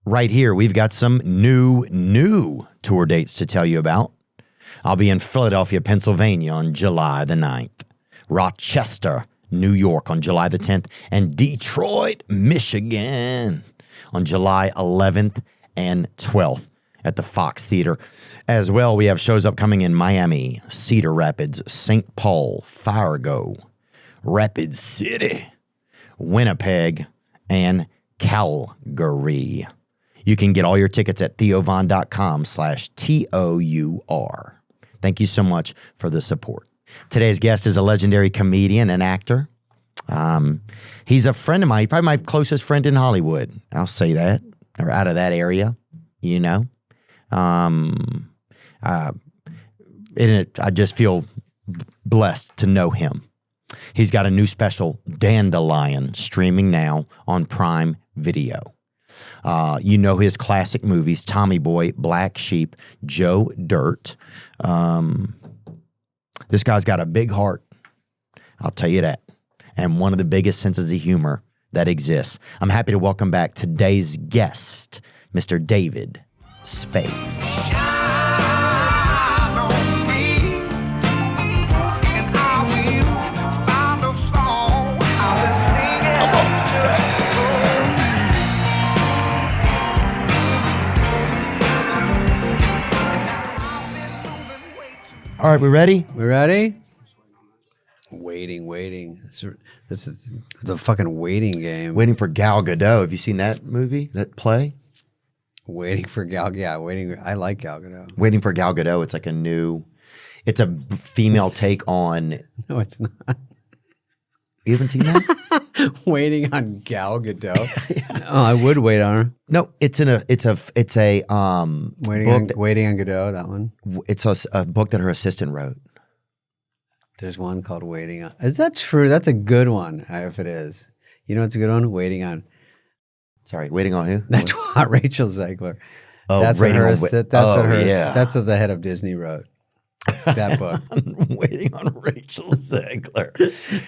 right here, we've got some new tour dates to tell you about. I'll be in Philadelphia, Pennsylvania on July the 9th, Rochester, New York on July the 10th, and Detroit, Michigan on July 11th and 12th at the Fox Theater. As well, we have shows upcoming in Miami, Cedar Rapids, St. Paul, Fargo, Rapid City, Winnipeg, and Calgary. You can get all your tickets at theovon.com/TOUR. Thank you so much for the support. Today's guest is a legendary comedian and actor. He's a friend of mine, probably my closest friend in Hollywood. I'll say that, or out of that area, you know. I just feel blessed to know him. He's got a new special, Dandelion, streaming now on Prime Video. You know his classic movies, Tommy Boy, Black Sheep, Joe Dirt. This guy's got a big heart, I'll tell you that, and one of the biggest senses of humor that exists. I'm happy to welcome back today's guest, Mr. David Spade. All right, we ready? We ready? Waiting. This is the fucking waiting game. Waiting for Gal Gadot. Have you seen that movie, that play? Waiting for Gal. Yeah, waiting. I like Gal Gadot. Waiting for Gal Gadot. It's like it's a female take on. No, it's not. You haven't seen that? Waiting on Gal Gadot. Yeah. Oh, I would wait on her. No, it's a Waiting on Gadot. That one. It's a book that her assistant wrote. There's one called Waiting on. Is that true? That's a good one. If it is, you know, it's a good one. Waiting on. Sorry, waiting on who? That's what Rachel Zegler. Oh, that's what her. Yeah. That's what the head of Disney wrote. That book. Waiting on Rachel Zegler.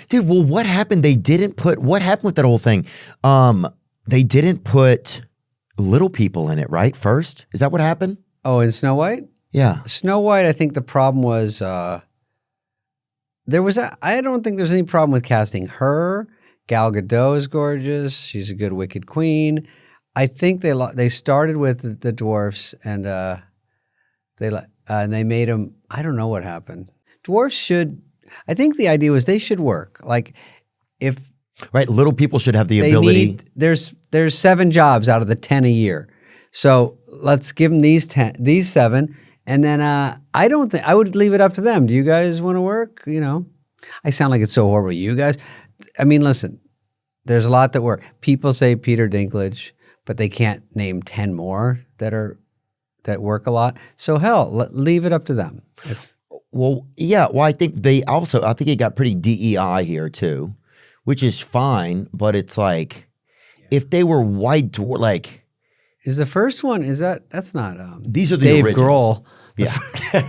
Dude, well, what happened? What happened with that whole thing? They didn't put little people in it, right? First? Is that what happened? Oh, in Snow White? Yeah. Snow White, I think the problem was I don't think there's any problem with casting her. Gal Gadot is gorgeous. She's a good wicked queen. I think they started with the dwarfs and they made them. I don't know what happened. Dwarfs should. I think the idea was they should work. Like if right, little people should have the ability. There's 7 jobs out of the 10 a year, so let's give them these 7, and then I don't think I would leave it up to them. Do you guys want to work? You know, I sound like it's so horrible. You guys, I mean, listen, there's a lot that work. People say Peter Dinklage, but they can't name 10 more that work a lot. So hell, leave it up to them. Well, yeah. Well, I think it got pretty DEI here too, which is fine. But it's like, if they were white, like, is the first one? That's not? These are the Dave originals. Grohl. Yeah,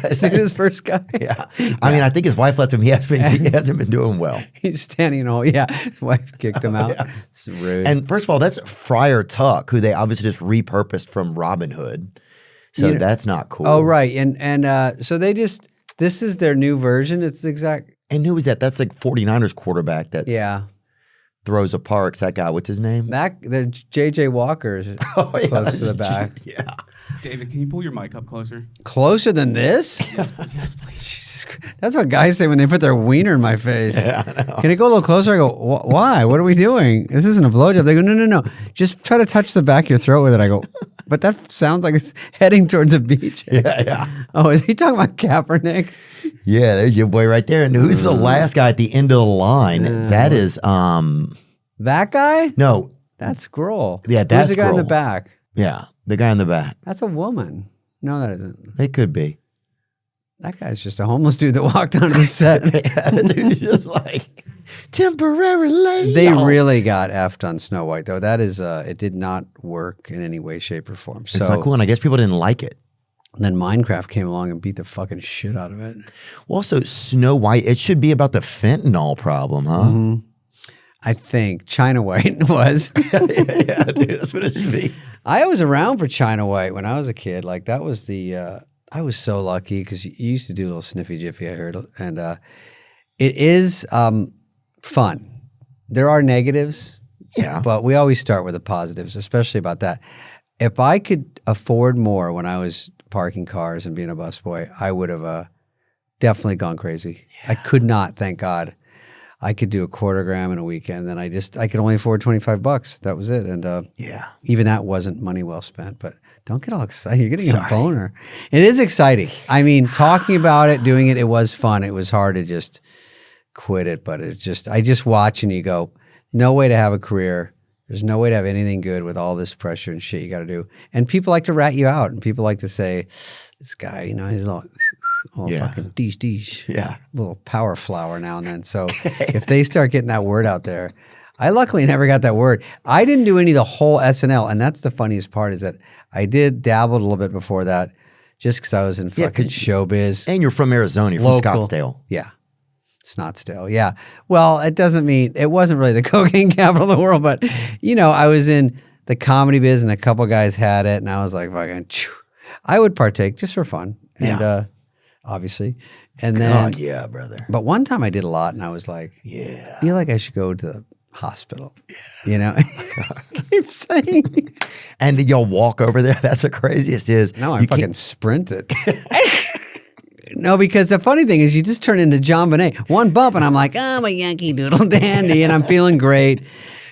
See this first guy. Yeah. I mean, I think his wife left him. He hasn't been doing well. He's standing all. Yeah, his wife kicked him out. Yeah. It's rude. And first of all, that's Friar Tuck, who they obviously just repurposed from Robin Hood. So that's not cool. Oh, right. And so they just, this is their new version. It's the exact. And who was that? That's like 49ers quarterback that throws a parks. That guy, what's his name? The J.J. Walker's close to the back. Yeah. David, can you pull your mic up closer? Closer than this? Yes, please. Jesus Christ. That's what guys say when they put their wiener in my face. Yeah, I know. Can it go a little closer? I go, why? What are we doing? This isn't a blowjob. They go, no. Just try to touch the back of your throat with it. I go, but that sounds like it's heading towards a beach. Yeah. Oh, is he talking about Kaepernick? Yeah, there's your boy right there. And who's the last guy at the end of the line? That is that guy? No. That's Grohl. Yeah, that's Who's the guy in the Grohl. back? Yeah, the guy in the back. That's a woman. No, that isn't. It could be. That guy's just a homeless dude that walked onto the set. Yeah, dude's just like temporary layoff. They really got effed on Snow White, though. That is, it did not work in any way, shape, or form. So it's not cool, and I guess people didn't like it. Then Minecraft came along and beat the fucking shit out of it. Well, also, Snow White, it should be about the fentanyl problem, huh? Mm-hmm. I think China White was. Yeah, dude, that's what it should be. I was around for China White when I was a kid. Like that was the. I was so lucky because you used to do a little sniffy jiffy. I heard, and it is fun. There are negatives, but we always start with the positives, especially about that. If I could afford more when I was parking cars and being a busboy, I would have definitely gone crazy. Yeah. I could not, thank God. I could do a $250 in a weekend, and I could only afford $25. That was it. And even that wasn't money well spent. But don't get all excited. You're getting a boner. It is exciting. I mean, talking about it, doing it, it was fun. It was hard to just quit it, but I just watch and you go, no way to have a career. There's no way to have anything good with all this pressure and shit you got to do. And people like to rat you out, and people like to say, this guy, he's a little fucking deesh. Yeah. Little power flower now and then. So if they start getting that word out there, I luckily never got that word. I didn't do any of the whole SNL, and that's the funniest part is that I did dabble a little bit before that just because I was in fucking showbiz. And you're from Arizona. You're from Scottsdale. Yeah. Scottsdale. Yeah. Well, it doesn't mean, it wasn't really the cocaine capital of the world, but, I was in the comedy biz and a couple guys had it, and I was like, fucking, I would partake just for fun. And obviously. And then, yeah, brother. But one time I did a lot, and I was like, I feel like I should go to the hospital. Keep saying. And did y'all walk over there? That's the craziest is. No, I fucking sprinted. No, because the funny thing is you just turn into John Bonet. One bump and I'm like, I'm a Yankee Doodle Dandy and I'm feeling great.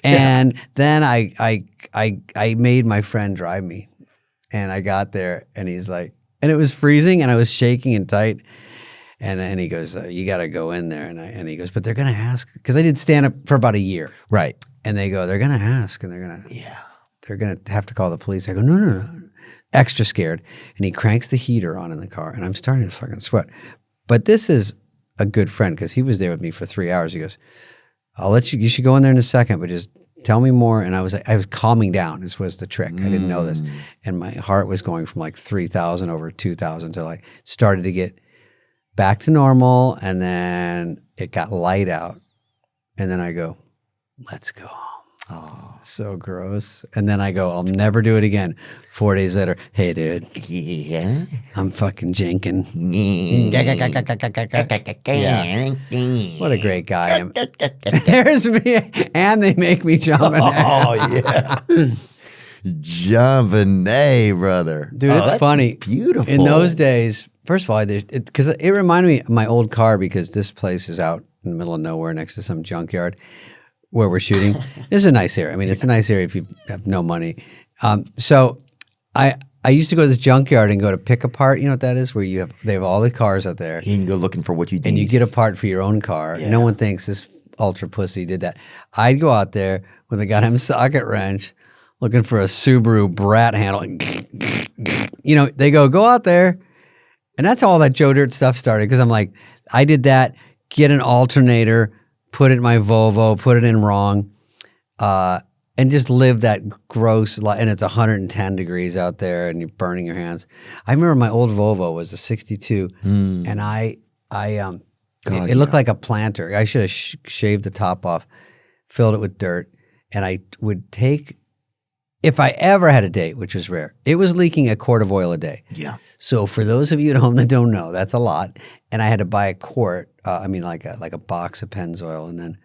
And then I made my friend drive me. And I got there and he's like, and it was freezing and I was shaking and tight. And he goes, you got to go in there. And he goes, but they're going to ask. Because I did stand up for about a year. Right. And they go, they're going to ask and they're going to have to call the police. I go, no. Extra scared. And he cranks the heater on in the car and I'm starting to fucking sweat. But this is a good friend because he was there with me for 3 hours. He goes, I'll let you should go in there in a second, but just tell me more. And I was calming down. This was the trick. I didn't know this. And my heart was going from like 3,000 over 2,000 till I started to get back to normal. And then it got light out. And then I go, let's go. Oh, so gross. And then I go, I'll never do it again. 4 days later, hey, dude. Yeah. I'm fucking jinking. Yeah. What a great guy. There's me. And they make me jump. Oh, yeah. Jean-Benet, brother. Dude, it's funny. Beautiful. In those days, first of all, because it reminded me of my old car because this place is out in the middle of nowhere next to some junkyard where we're shooting. This is a nice area. I mean, it's a nice area if you have no money. So I used to go to this junkyard and go to pick a part. You know what that is? Where they have all the cars out there. You can go looking for what you need. And you get a part for your own car. Yeah. No one thinks this ultra pussy did that. I'd go out there with a goddamn socket wrench looking for a Subaru Brat handle. They go out there. And that's how all that Joe Dirt stuff started. Because I'm like, I did that, get an alternator, put it in my Volvo, put it in wrong, and just live that gross life. And it's 110 degrees out there and you're burning your hands. I remember my old Volvo was a 62 and it looked like a planter. I should have shaved the top off, filled it with dirt, and I would take, if I ever had a date, which was rare, it was leaking a quart of oil a day. Yeah. So for those of you at home that don't know, that's a lot. And I had to buy a quart, like a box of Pennzoil. And then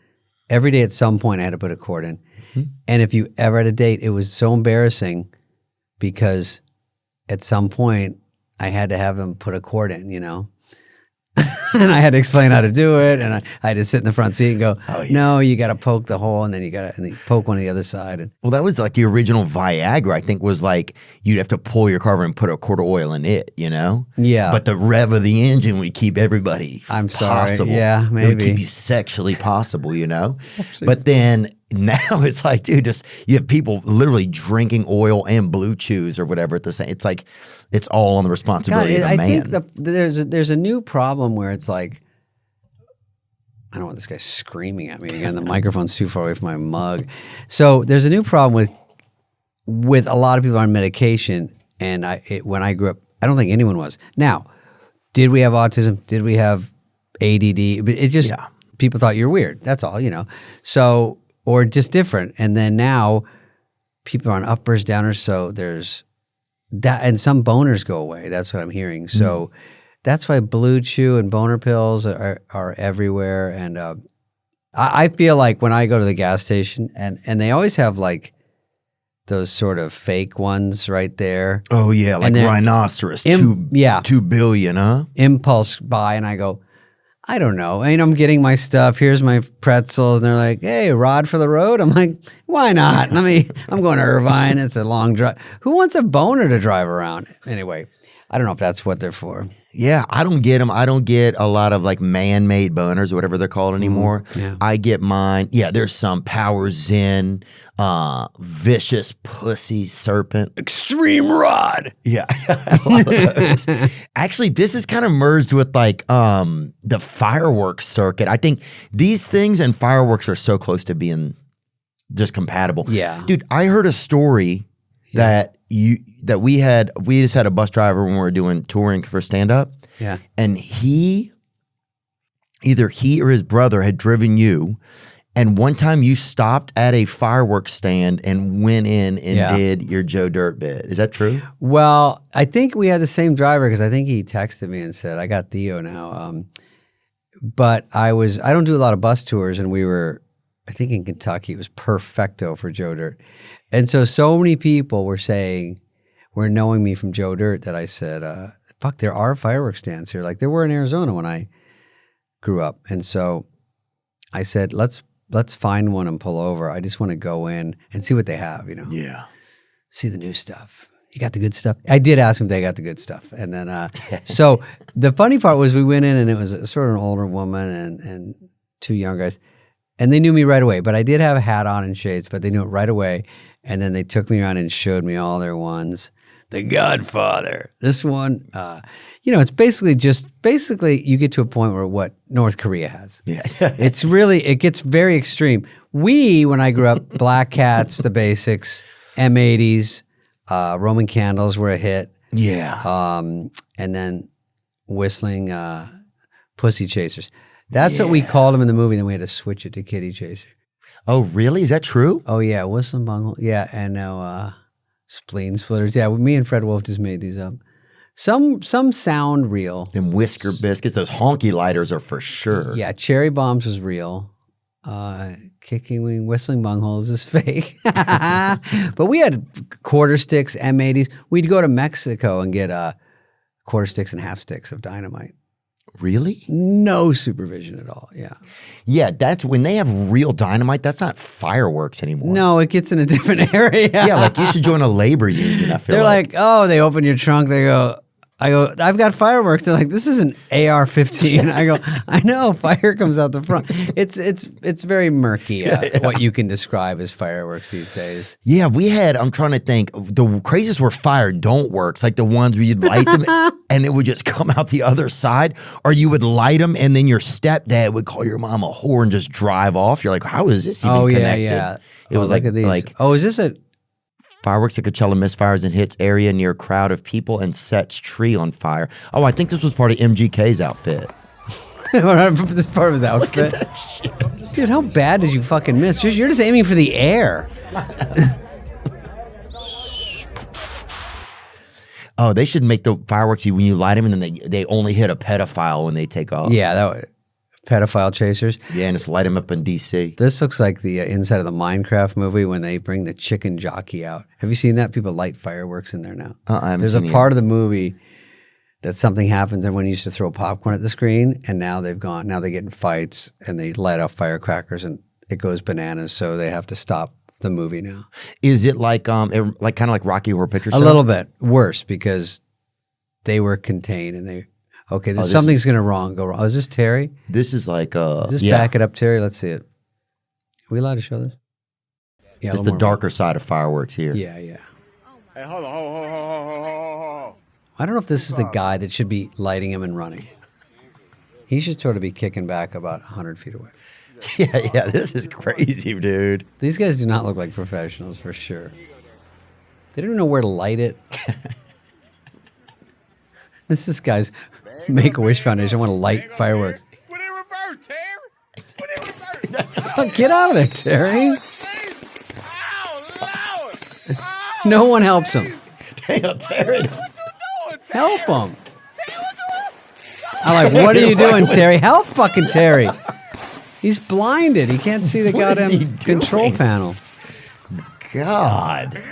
every day at some point I had to put a quart in. Mm-hmm. And if you ever had a date, it was so embarrassing because at some point I had to have them put a quart in, And I had to explain how to do it, and I had to sit in the front seat and go, no, you got to poke the hole, and then you poke one on the other side. Well, that was like the original Viagra, I think, was like you'd have to pull your car over and put a quart of oil in it, Yeah. But the rev of the engine would keep everybody possible. Yeah, maybe. It would keep you sexually possible, But then now it's like, dude, you have people literally drinking oil and Blue Chews or whatever at the same. It's like it's all on the responsibility of the man. I think there's a new problem where it's like, I don't want this guy screaming at me again. The microphone's too far away from my mug. So there's a new problem with a lot of people on medication. And when I grew up, I don't think anyone was. Now, did we have autism? Did we have ADD? But it just people thought you're weird. That's all, So or just different. And then now people are on uppers, downers, so there's that, and some boners go away. That's what I'm hearing. So that's why Blue Chew and boner pills are everywhere. And I feel like when I go to the gas station, and they always have like those sort of fake ones right there. Oh yeah, like rhinoceros, 2 billion, huh? Impulse buy, and I go, I don't know. I'm getting my stuff. Here's my pretzels. And they're like, hey, rod for the road? I'm like, why not? I'm going to Irvine. It's a long drive. Who wants a boner to drive around? Anyway, I don't know if that's what they're for. Yeah, I don't get them. I don't get a lot of like man-made boners or whatever they're called anymore. Yeah. I get mine. Yeah, there's some Power Zen, vicious pussy serpent. Extreme rod. Yeah. Actually, this is kind of merged with like the fireworks circuit. I think these things and fireworks are so close to being just compatible. Yeah. Dude, I heard a story that we just had a bus driver when we were doing touring for stand-up. Yeah. And either he or his brother had driven you, and one time you stopped at a fireworks stand and went in and did your Joe Dirt bit. Is that true? Well, I think we had the same driver because I think he texted me and said, I got Theo now. But I don't do a lot of bus tours, and we were, I think in Kentucky, it was perfecto for Joe Dirt. And so many people were knowing me from Joe Dirt that I said, fuck, there are fireworks stands here. Like there were in Arizona when I grew up. And so I said, let's find one and pull over. I just want to go in and see what they have, Yeah. See the new stuff. You got the good stuff? I did ask them if they got the good stuff. And then, so the funny part was we went in and it was sort of an older woman and two young guys. And they knew me right away, but I did have a hat on and shades, but they knew it right away. And then they took me around and showed me all their ones. The Godfather. This one, it's basically you get to a point where what North Korea has. Yeah. It gets very extreme. When I grew up, Black Cats, the basics, M80s, Roman candles were a hit. Yeah. And then whistling pussy chasers. That's what we called them in the movie. Then we had to switch it to kitty chaser. Oh, really? Is that true? Oh, yeah. Whistling bungle. Yeah. And now spleen splitters. Yeah. Me and Fred Wolf just made these up. Some sound real. Them whisker biscuits, those honky lighters are for sure. Yeah. Cherry bombs was real. Kicking wing, whistling bungholes is fake. But we had quarter sticks, M80s. We'd go to Mexico and get quarter sticks and half sticks of dynamite. Really? No supervision at all. Yeah. Yeah, that's when they have real dynamite. That's not fireworks anymore. No, it gets in a different area. Yeah, like you should join a labor union. I feel They're like, oh, they open your trunk. I go, I've got fireworks. They're like, this is an AR-15. I go, I know, fire comes out the front. It's very murky what you can describe as fireworks these days. Yeah, I'm trying to think. The craziest were fire don't works, like the ones where you'd light them and it would just come out the other side, or you would light them and then your stepdad would call your mom a whore and just drive off. You're like, how is this even connected? Yeah. It was look at these. is this a... Fireworks at Coachella misfires and hits area near crowd of people and sets tree on fire. Oh, I think this was part of MGK's outfit. This part of his outfit? Look at that shit. Dude, how bad did you fucking miss? You're just aiming for the air. Oh, they should make the fireworks when you light them and then they only hit a pedophile when they take off. Yeah, pedophile chasers. Yeah, and just light them up in D.C. This looks like the inside of the Minecraft movie when they bring the chicken jockey out. Have you seen that? People light fireworks in there now. I haven't There's seen a it part yet. of the movie that something happens, and when you used to throw popcorn at the screen, and now they get in fights and they light off firecrackers and it goes bananas, so they have to stop the movie now. Is it like kind of like Rocky Horror Picture Show? A little bit worse because they were contained and they. Okay, something's going to go wrong. Oh, is this Terry? This is like back it up, Terry? Let's see it. Are we allowed to show this? Yeah, it's the darker side of fireworks here. Yeah. Hey, hold on. I don't know if this is the guy that should be lighting him and running. He should sort of be kicking back about 100 feet away. Yeah, this is crazy, dude. These guys do not look like professionals for sure. They don't know where to light it. This guy's Make-A-Wish Foundation. I want to light fireworks. Put it in reverse, Terry. Put it in reverse. fuck? Get out of there, Terry. No one helps him. Damn, Terry. Help him. I'm like, what are you doing, Terry? Help fucking Terry. He's blinded. He can't see the What is he goddamn control doing? panel. God.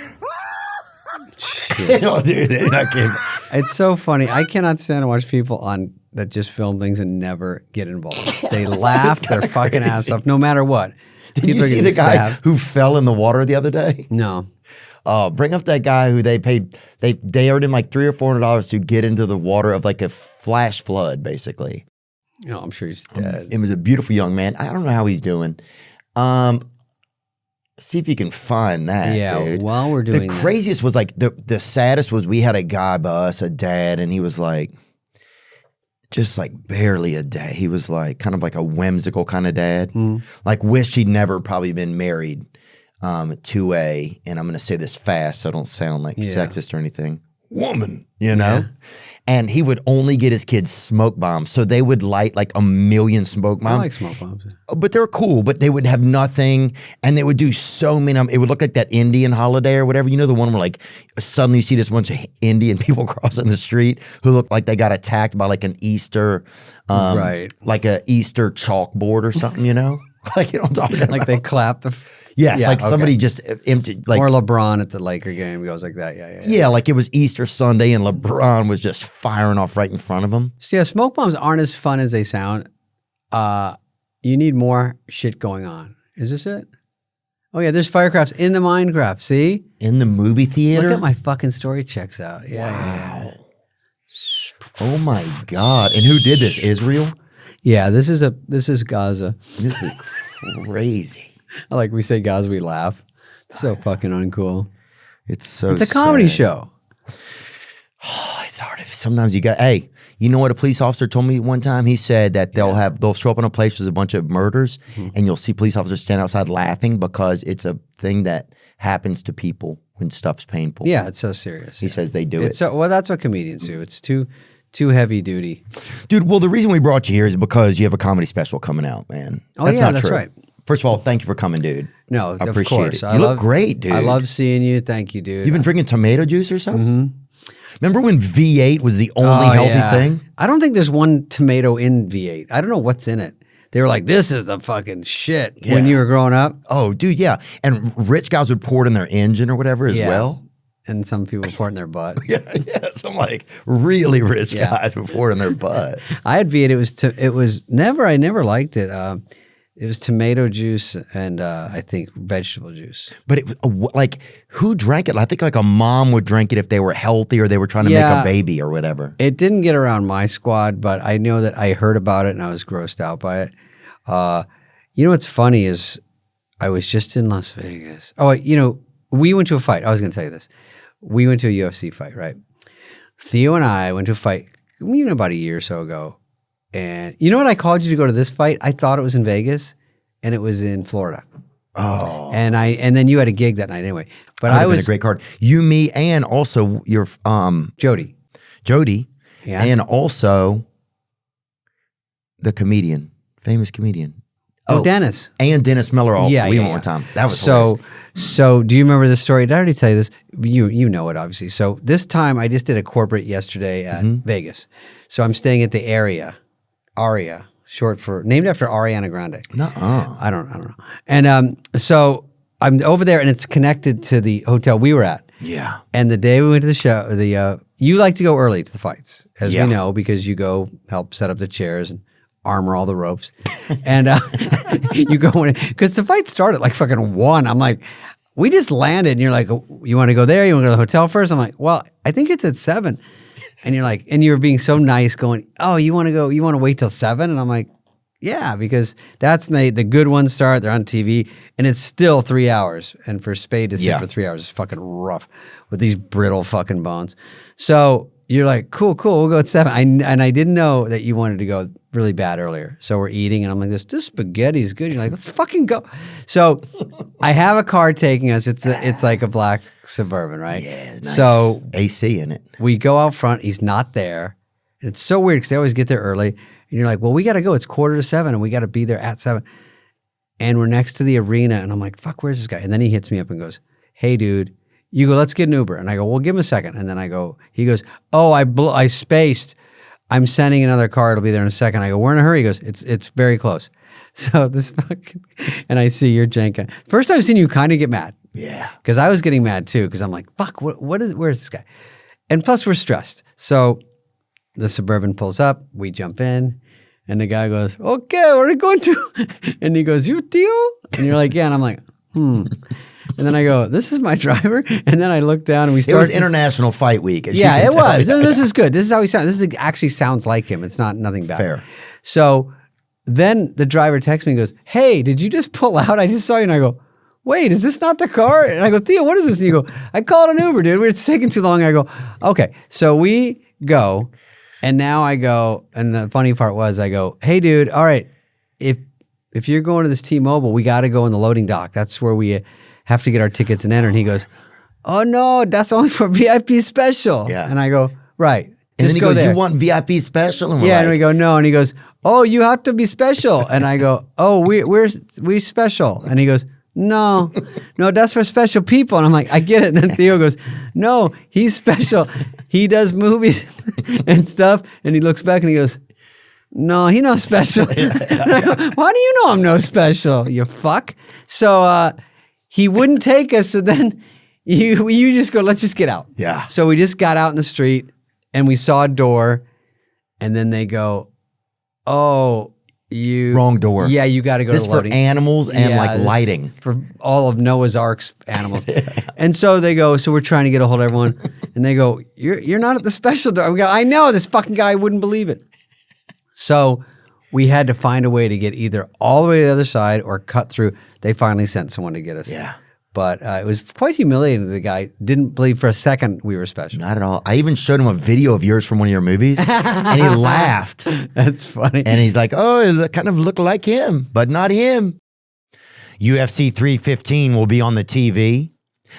Dude, they're not giving. It's so funny. I cannot stand to watch people on that just film things and never get involved. They laugh their fucking ass off no matter what. Did People you are see getting the guy stabbed. who fell in the water the other day? No. Bring up that guy who they paid. They earned him like $300 or $400 to get into the water of like a flash flood, basically. No, I'm sure he's dead. It was a beautiful young man. I don't know how he's doing. See if you can find that. Yeah, dude. while we're doing the that. craziest was like the saddest was we had a guy by us, a dad, and he was like, just like barely a dad. He was like kind of like a whimsical kind of dad. Like wished he'd never probably been married to a, and I'm going to say this fast so I don't sound like sexist or anything, woman, you know? Yeah. And he would only get his kids smoke bombs. So they would light like 1,000,000 smoke I bombs. like smoke bombs. But they're cool, but they would have nothing, and they would do so many. It would look like that Indian holiday or whatever. You know, the one where like suddenly you see this bunch of Indian people crossing the street who look like they got attacked by like an Easter, Right. like a Easter chalkboard or something. You know, like you know what I'm talking about. Like they clap the... Yes, Yeah, like okay. somebody just emptied, like or LeBron at the Laker game goes like that. Yeah. yeah, like it was Easter Sunday and LeBron was just firing off right in front of him. So yeah, smoke bombs aren't as fun as they sound. You need more shit going on. Is this it? Oh yeah, there's firecrafts in the Minecraft. See? In the movie theater. Look at my fucking story checks out. Yeah. Oh my God! And who did this? Israel. Yeah, this is Gaza. This is crazy. I like we say Gaza, we laugh. It's so fucking uncool. It's so. It's a comedy sad. show. Oh, it's hard. Sometimes you got. Hey, you know what a police officer told me one time? He said that they'll show up in a place with a bunch of murders, and you'll see police officers stand outside laughing because it's a thing that happens to people when stuff's painful. Yeah, it's so serious. He says they do it. It's so well. That's what comedians do. It's too heavy duty. Dude, well, the reason we brought you here is because you have a comedy special coming out, man. Oh, yeah, not that's true. right. First of all, thank you for coming, dude. No, I of appreciate course. it. You look great, dude. I love seeing you. Thank you, dude. You've been drinking tomato juice or something? Remember when V8 was the only healthy thing? I don't think there's one tomato in V8. I don't know what's in it. They were like, this is the fucking shit when you were growing up. Oh, dude, yeah. And rich guys would pour it in their engine or whatever as well. And some people pour it in their butt. Yeah, some like really rich Yeah. guys would pour it in their butt. I had V8. I never liked it. It was tomato juice and I think vegetable juice. But it like who drank it? I think like a mom would drink it if they were healthy or they were trying to make a baby or whatever. It didn't get around my squad, but I know that I heard about it and I was grossed out by it. You know what's funny is I was just in Las Vegas. Oh, you know, we went to a fight. I was going to tell you this. We went to a UFC fight, right? Theo and I went to a fight, about a year or so ago. And you know what I called you to go to this fight? I thought it was in Vegas, and it was in Florida. Oh, And then you had a gig that night anyway. But that I would have been was a great card. You, me, and also your Jody. Jody, Yeah. and also the comedian, famous comedian. Oh, Dennis. And Dennis Miller. We Yeah. went one time. That was hilarious. So do you remember this story? Did I already tell you this? You know it obviously. So this time I just did a corporate yesterday at Vegas. So I'm staying at the Aria, named after Ariana Grande. Nuh-uh. I don't know. And so I'm over there, and it's connected to the hotel we were at. Yeah. And the day we went to the show, you like to go early to the fights, as Yeah. we know, because you go help set up the chairs and armor all the ropes. And you go in, because the fight started like fucking 1. I'm like, we just landed, and you're like, you want to go there? You want to go to the hotel first? I'm like, well, I think it's at 7. And you're like, and you're being so nice going, oh, you want to wait till 7? And I'm like, yeah, because that's the good ones start. They're on TV, and it's still 3 hours. And for Spade to sit for 3 hours is fucking rough with these brittle fucking bones. So you're like, cool, we'll go at 7. And I didn't know that you wanted to go really bad earlier. So we're eating, and I'm like, this spaghetti's good. You're like, let's fucking go. So I have a car taking us. It's like a black Suburban, right? Yeah, nice. So AC in it. we go out front. He's not there. And it's so weird because they always get there early. And you're like, well, we got to go. It's 6:45, and we got to be there at 7. and we're next to the arena, and I'm like, fuck, where's this guy? And then he hits me up and goes, hey, dude, you go, let's get an Uber. And I go, well, give him a second. And then he goes, oh, I spaced. I'm sending another car. It'll be there in a second. I go, we're in a hurry. He goes, it's very close. So this fucking, and I see you're janking. First I've seen you kind of get mad. Yeah. Because I was getting mad too, because I'm like, fuck, where's this guy? And plus we're stressed. So the Suburban pulls up, we jump in, and the guy goes, okay, where are we going to? And he goes, you Theo? And you're like, yeah. And I'm like, And then I go, this is my driver. And then I look down and we start. It was International Fight Week. Yeah, it was. This is good. This is how he sounds. This actually sounds like him. It's not nothing bad. Fair. So then the driver texts me and goes, hey, did you just pull out? I just saw you. And I go, wait, is this not the car? And I go, Theo, what is this? And you go, I called an Uber, dude. It's taking too long. I go, okay. So we go, and now I go, and the funny part was I go, hey, dude, all right, if you're going to this T-Mobile, we got to go in the loading dock. That's where we have to get our tickets and enter. And he goes, oh, no, that's only for VIP special. Yeah. And I go, right. And then Just he go goes, there. you want VIP special? And we're Yeah, like, and we go, no. And he goes, oh, you have to be special. And I go, oh, we're special. And he goes, no, that's for special people. And I'm like, I get it. And then Theo goes, no, he's special. He does movies and stuff. And he looks back and he goes, no, he no special. And I go, how do you know I'm no special, you fuck? So he wouldn't take us. So then you just go, let's just get out. Yeah. So we just got out in the street and we saw a door. And then they go, oh, wrong door. Yeah, you got to go This to for loading. animals and like this lighting. for all of Noah's Ark's animals. And so they go, so we're trying to get a hold of everyone. And they go, you're not at the special door. We go, I know, this fucking guy wouldn't believe it. So we had to find a way to get either all the way to the other side or cut through. They finally sent someone to get us. Yeah. But it was quite humiliating. The guy didn't believe for a second we were special. Not at all. I even showed him a video of yours from one of your movies, and he laughed. That's funny. And he's like, oh, it kind of looked like him, but not him. UFC 315 will be on the TV.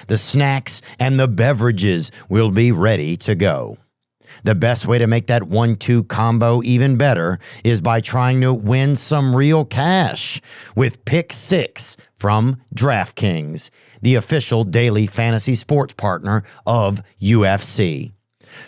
The snacks and the beverages will be ready to go. The best way to make that 1-2 combo even better is by trying to win some real cash with Pick Six from DraftKings, the official daily fantasy sports partner of UFC.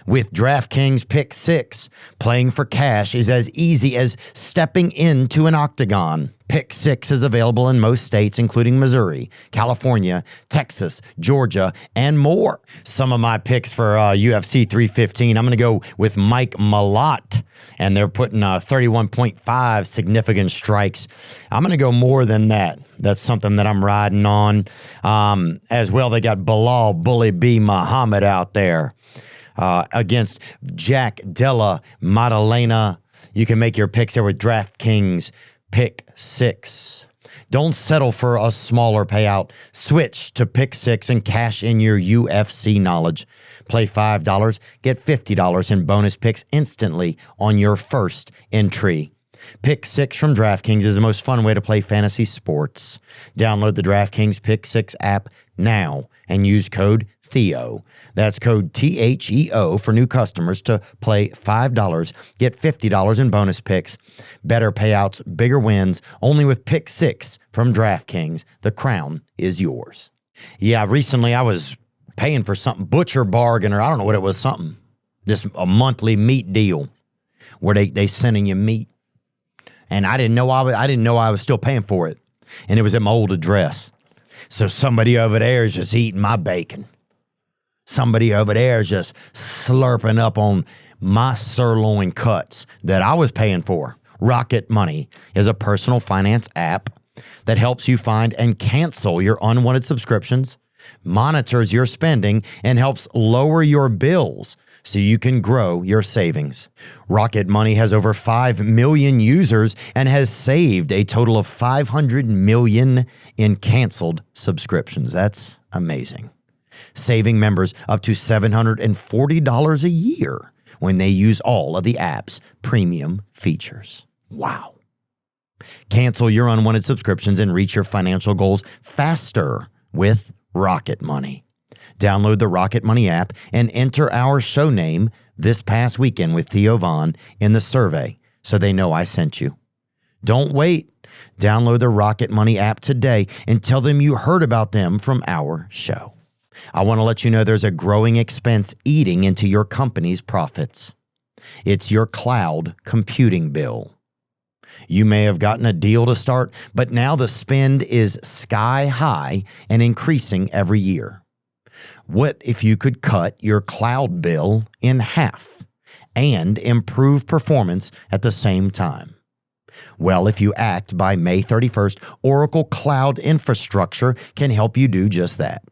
With DraftKings Pick Six, playing for cash is as easy as stepping into an octagon. Pick Six is available in most states, including Missouri, California, Texas, Georgia, and more. Some of my picks for UFC 315, I'm going to go with Mike Malott, and they're putting 31.5 significant strikes. I'm going to go more than that. That's something that I'm riding on. As well, they got Bilal Bully B. Muhammad out there. Against Jack Della Maddalena. You can make your picks there with DraftKings Pick Six. Don't settle for a smaller payout. Switch to Pick Six and cash in your UFC knowledge. Play $5, get $50 in bonus picks instantly on your first entry. Pick Six from DraftKings is the most fun way to play fantasy sports. Download the DraftKings Pick Six app now and use code Theo. That's code THEO for new customers to play $5, get $50 in bonus picks. Better payouts, bigger wins, only with Pick Six from DraftKings. The crown is yours. Yeah, recently I was paying for something, Butcher Bargain, or I don't know what it was, something. This a monthly meat deal where they sending you meat. And I didn't know I was still paying for it. And it was at my old address. So somebody over there is just eating my bacon. Somebody over there is just slurping up on my sirloin cuts that I was paying for. Rocket Money is a personal finance app that helps you find and cancel your unwanted subscriptions, monitors your spending, and helps lower your bills so you can grow your savings. Rocket Money has over 5 million users and has saved a total of $500 million in canceled subscriptions. That's amazing. Saving members up to $740 a year when they use all of the app's premium features. Wow. Cancel your unwanted subscriptions and reach your financial goals faster with Rocket Money. Download the Rocket Money app and enter our show name This Past Weekend with Theo Vaughn in the survey so they know I sent you. Don't wait. Download the Rocket Money app today and tell them you heard about them from our show. I want to let you know there's a growing expense eating into your company's profits. It's your cloud computing bill. You may have gotten a deal to start, but now the spend is sky high and increasing every year. What if you could cut your cloud bill in half and improve performance at the same time? Well, if you act by May 31st, Oracle Cloud Infrastructure can help you do just that.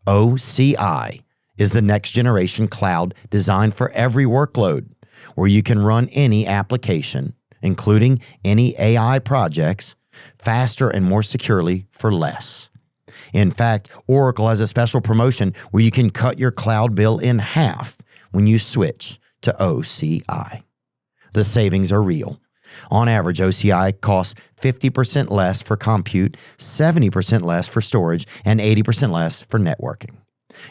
OCI is the next generation cloud designed for every workload, where you can run any application, including any AI projects, faster and more securely for less. In fact, Oracle has a special promotion where you can cut your cloud bill in half when you switch to OCI. The savings are real. On average, OCI costs 50% less for compute, 70% less for storage, and 80% less for networking.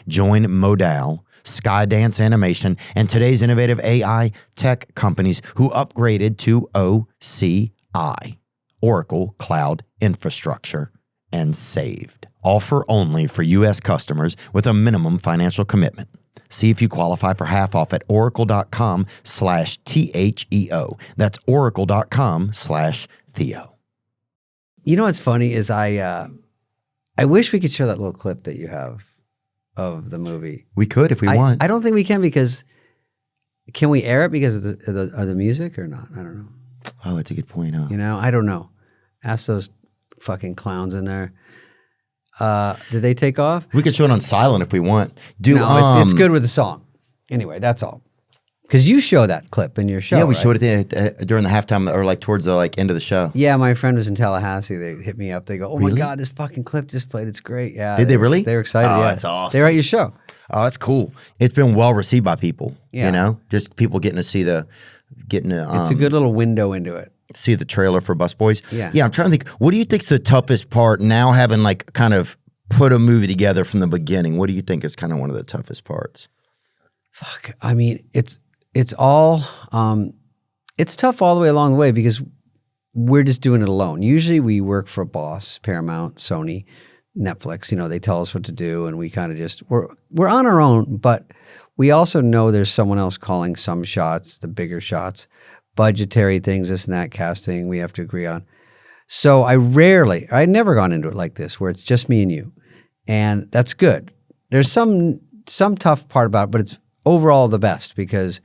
Join Modal, Skydance Animation, and today's innovative AI tech companies who upgraded to OCI, Oracle Cloud Infrastructure, and saved. Offer only for U.S. customers with a minimum financial commitment. See if you qualify for half off at oracle.com/THEO. That's oracle.com/Theo. You know what's funny is I wish we could show that little clip that you have of the movie. We could if we want. I don't think we can because can we air it because of the music or not? I don't know. Oh, that's a good point, huh? You know, I don't know. Ask those fucking clowns in there. Did they take off? We could show it on silent if we want. No, it's good with the song. Anyway, that's all. Because you show that clip in your show. Yeah, we right? showed it during the halftime or like towards the end of the show. Yeah, my friend was in Tallahassee. They hit me up. They go, "Oh Really? my God, this fucking clip just played. It's great." Yeah. Did they really? They were excited. Oh, yeah. that's awesome. They were at your show. Oh, that's cool. It's been well received by people. Yeah. You know, just people getting to see It's a good little window into it. see the trailer for Busboys. Yeah. Yeah, I'm trying to think. What do you think's the toughest part now, having like kind of put a movie together from the beginning? What do you think is kind of one of the toughest parts? Fuck. I mean, it's all it's tough all the way along the way because we're just doing it alone. Usually we work for a boss, Paramount, Sony, Netflix. You know, they tell us what to do, and we kind of just we're on our own. But we also know there's someone else calling some shots, the bigger shots, budgetary things, this and that, casting. We have to agree on. So I'd never gone into it like this, where it's just me and you, and that's good. There's some tough part about it, but it's overall the best because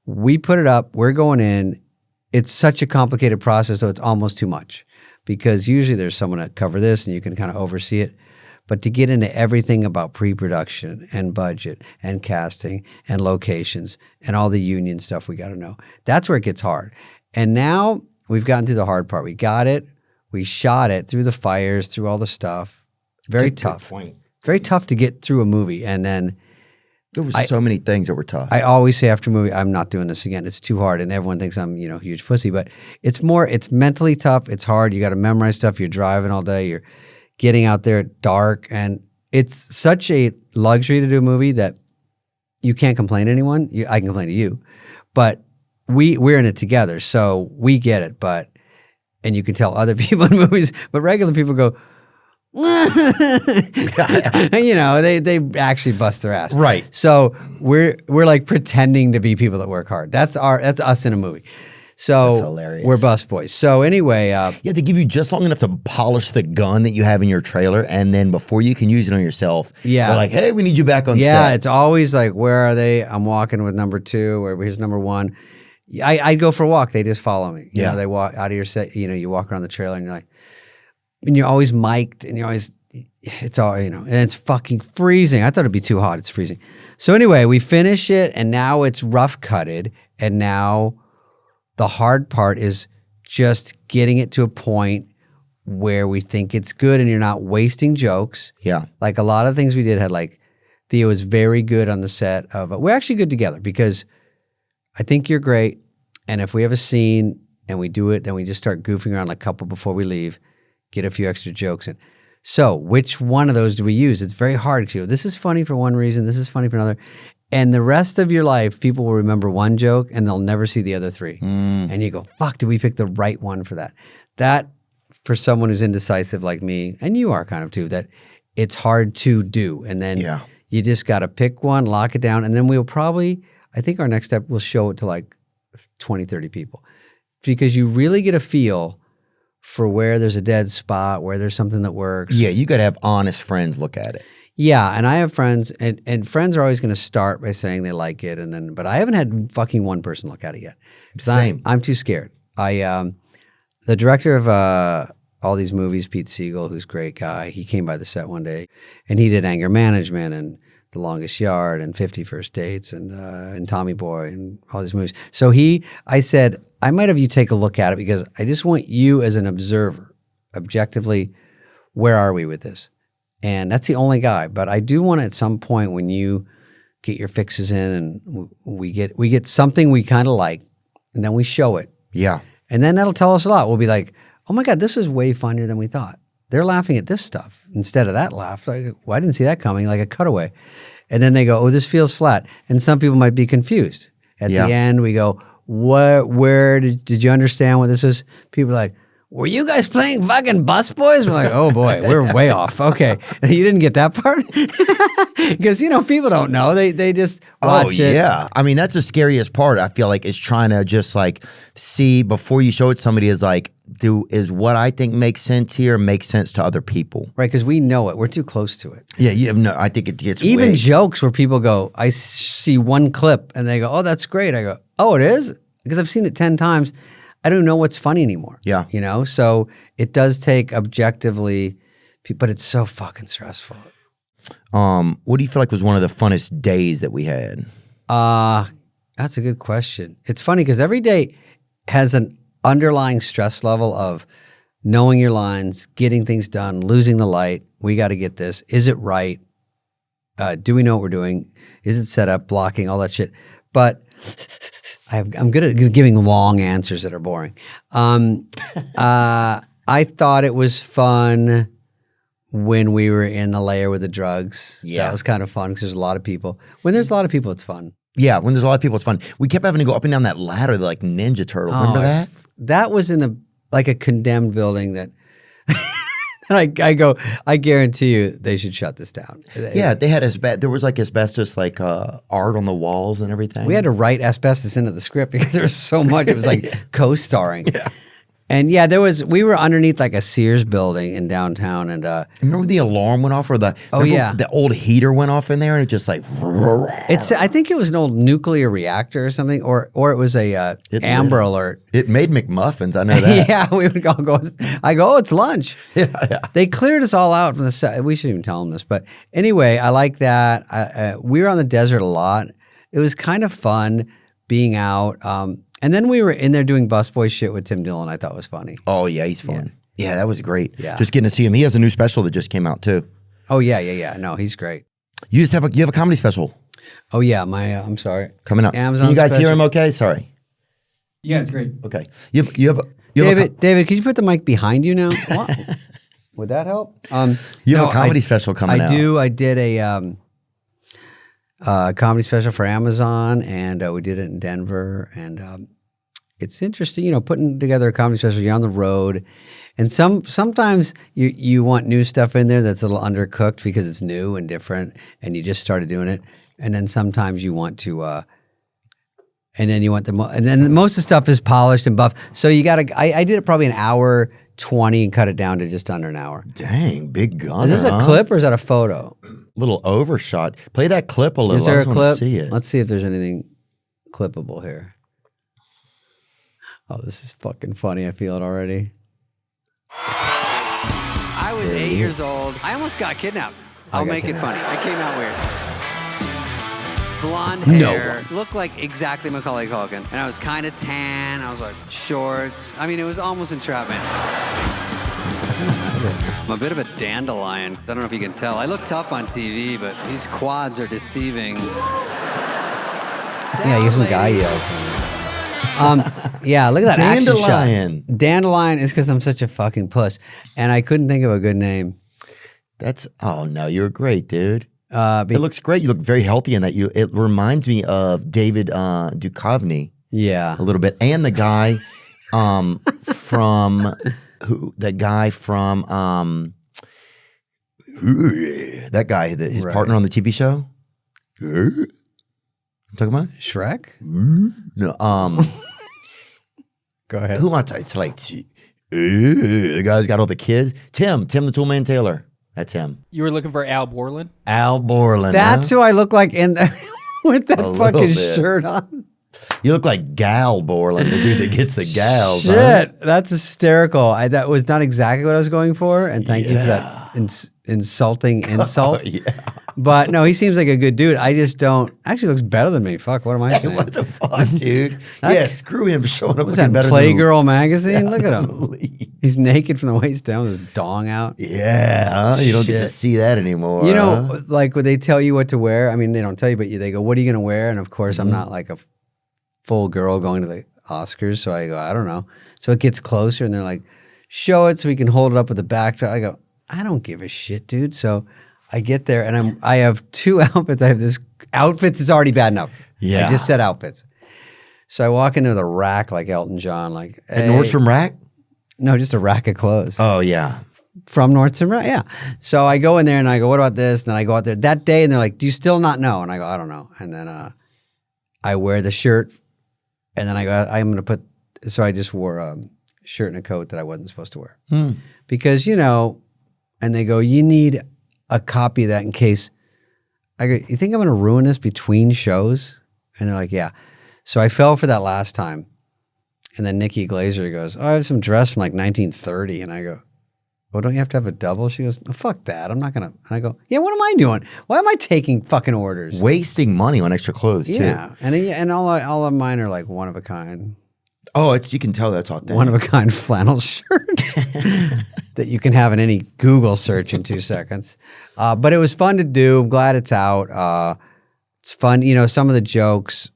we put it up, we're going in. It's such a complicated process, so it's almost too much because usually there's someone that cover this and you can kind of oversee it. But to get into everything about pre-production and budget and casting and locations and all the union stuff we got to know, that's where it gets hard. And now we've gotten through the hard part. We got it. We shot it through the fires, through all the stuff. Very tough. Very tough to get through a movie. And then There was so many things that were tough. I always say after a movie, I'm not doing this again. It's too hard. And everyone thinks I'm, a huge pussy. But it's mentally tough. It's hard. You got to memorize stuff. You're driving all day. You're getting out there at dark. And it's such a luxury to do a movie that you can't complain to anyone. I can complain to you. But we're in it together. So we get it. And you can tell other people in movies. But regular people go, they actually bust their ass. Right. So we're like pretending to be people that work hard. That's us in a movie. So That's hilarious. we're bus boys. So anyway, Yeah, they give you just long enough to polish the gun that you have in your trailer, and then before you can use it on yourself, Yeah. they're like, "Hey, we need you back on yeah, set." it's always like, where are they? I'm walking with number 2, or here's number 1. I go for a walk. They just follow me. You know, they walk out of your set. You walk around the trailer, and you're like, and you're always mic'd, and it's all, and it's fucking freezing. I thought it'd be too hot. It's freezing. So anyway, we finish it, and now it's rough cutted, and now the hard part is just getting it to a point where we think it's good, and you're not wasting jokes. Yeah. Like a lot of things we did had Theo was very good on the set of, we're actually good together because I think you're great. And if we have a scene and we do it, then we just start goofing around like a couple before we leave, get a few extra jokes in. So which one of those do we use? It's very hard because this is funny for one reason, this is funny for another. And the rest of your life, people will remember one joke and they'll never see the other three. And you go, fuck, did we pick the right one for that? That, for someone who's indecisive like me, and you are kind of too, that it's hard to do. And then you just got to pick one, lock it down, and then we'll probably, I think our next step, we'll show it to like 20, 30 people. Because you really get a feel for where there's a dead spot, where there's something that works. Yeah, you got to have honest friends look at it. Yeah, and I have friends, and friends are always going to start by saying they like it, and then, but I haven't had fucking one person look at it yet. Same. I'm too scared. The director of all these movies, Pete Siegel, who's a great guy, he came by the set one day, and he did Anger Management and The Longest Yard and 50 First Dates and Tommy Boy and all these movies. So I said, I might have you take a look at it because I just want you as an observer, objectively, where are we with this? And that's the only guy. But I do want to, at some point, when you get your fixes in and we get something we kind of like, and then we show it. Yeah. And then that'll tell us a lot. We'll be like, oh my God, this is way funnier than we thought. They're laughing at this stuff instead of that laugh. Like, well, I didn't see that coming, like a cutaway. And then they go, oh, this feels flat. And some people might be confused. At the end, we go, where did you understand what this is? People are like, were you guys playing fucking busboys? We're like, oh boy, we're way off. Okay. You didn't get that part? Because, people don't know. They just watch it. Oh, yeah. I mean, that's the scariest part, I feel like, is trying to just like see before you show it to somebody is like, is what I think makes sense here makes sense to other people. Right, because we know it. We're too close to it. Yeah, you have no, I think it gets even way. Jokes where people go, I see one clip and they go, oh, that's great. I go, oh, it is? Because I've seen it 10 times. I don't know what's funny anymore. Yeah. So it does take objectively, but it's so fucking stressful. What do you feel like was one of the funnest days that we had? That's a good question. It's funny because every day has an underlying stress level of knowing your lines, getting things done, losing the light. We got to get this. Is it right? Do we know what we're doing? Is it set up, blocking, all that shit? But I'm good at giving long answers that are boring. I thought it was fun when we were in the layer with the drugs. Yeah. That was kind of fun because there's a lot of people. When there's a lot of people, it's fun. Yeah, when there's a lot of people, it's fun. We kept having to go up and down that ladder like Ninja Turtles. Remember that? That was in a condemned building that I guarantee you they should shut this down. Yeah, they had there was like asbestos like art on the walls and everything. We had to write asbestos into the script because there was so much. It was like co-starring. Yeah. And yeah, we were underneath like a Sears building in downtown, and remember the alarm went off, or the old heater went off in there, and it just like. I think it was an old nuclear reactor or something, or it was a Amber Alert. It made McMuffins. I know that. Yeah, we would all go. I go, oh, it's lunch. Yeah. They cleared us all out from the set. We shouldn't even tell them this, but anyway, I like that. We were on the desert a lot. It was kind of fun being out. And then we were in there doing busboy shit with Tim Dillon. I thought was funny. Oh yeah, he's fun. Yeah, that was great. Yeah. Just getting to see him. He has a new special that just came out too. Oh yeah. No, he's great. You have a comedy special. Oh yeah, I'm sorry. Coming up. Amazon Can you guys special. hear him okay? Sorry. Yeah, it's great. Okay. You have David, could you put the mic behind you now? Would that help? You have a comedy special coming out. I do. I did a comedy special for Amazon, and we did it in Denver, and it's interesting, putting together a comedy special. You're on the road, and sometimes you want new stuff in there that's a little undercooked because it's new and different, and you just started doing it. And then sometimes you want to, and then most of the stuff is polished and buff. So you got to. I did it probably an hour 20 and cut it down to just under an hour. Dang, big gun. Is this a clip or is that a photo? Little overshot. Play that clip a little. Is there a clip? See it. Let's see if there's anything clippable here. Oh, this is fucking funny. I feel it already. I was 8 years old. I almost got kidnapped. I'll make it funny. I came out weird. Blonde hair. Looked like exactly Macaulay Culkin. And I was kind of tan. I was like shorts. I mean, it was almost entrapment. I'm a bit of a dandelion. I don't know if you can tell. I look tough on TV, but these quads are deceiving. Yeah, you some guy yelled. Yeah, look at that action shot. Dandelion is because I'm such a fucking puss, and I couldn't think of a good name. Oh no, you're great, dude. It looks great. You look very healthy in that. It reminds me of David Duchovny Yeah. a little bit, and the guy from that guy, his partner on the TV show. I'm talking about Shrek? no. Go ahead. Who am I talking? It's like the guy's got all the kids. Tim the Toolman Taylor. That's him. You were looking for Al Borland? Al Borland. That's huh? who I look like in with that A fucking little bit. shirt on. You look like Gal Borland, the dude that gets the gals. Shit, Huh? that's hysterical. That was not exactly what I was going for, and thank you for that insulting insult. Yeah. But no, he seems like a good dude. I just don't. Actually, looks better than me. Fuck, what am I saying? What the fuck, dude? Yeah, screw him showing up Was looking that better Playgirl magazine? Look at him. than He's naked from the waist down with his dong out. Yeah, huh? You don't get to Shit. see that anymore. You know, huh? like when they tell you what to wear, I mean, they don't tell you, but they go, what are you going to wear? And of course, I'm not like a full girl going to the Oscars. So I go, I don't know. So it gets closer and they're like, show it so we can hold it up with the backdrop. I go, I don't give a shit, dude. So I get there and I have two outfits. I have this outfits is already bad enough. Yeah. I just said outfits. So I walk into the rack like Elton John, like At hey. Nordstrom Rack? No, just a rack of clothes. Oh, yeah. From Nordstrom Rack, yeah. So I go in there and I go, what about this? And then I go out there that day and they're like, do you still not know? And I go, I don't know. And then I wear the shirt and then I go, I'm going to put, so I just wore a shirt and a coat that I wasn't supposed to wear. Because, you know, and they go, you need a copy of that in case. I go, you think I'm going to ruin this between shows? And they're like, yeah. So I fell for that last time. And then Nikki Glazer goes, oh, I have some dress from like 1930. And I go, well, don't you have to have a double? She goes, oh, fuck that. I'm not going to. And I go, yeah, what am I doing? Why am I taking fucking orders? Wasting money on extra clothes, too. Yeah. And all of mine are like one of a kind. Oh, you can tell that's authentic. One of a kind flannel shirt that you can have in any Google search in 2 seconds. But it was fun to do. I'm glad it's out. It's fun. You know, some of the jokes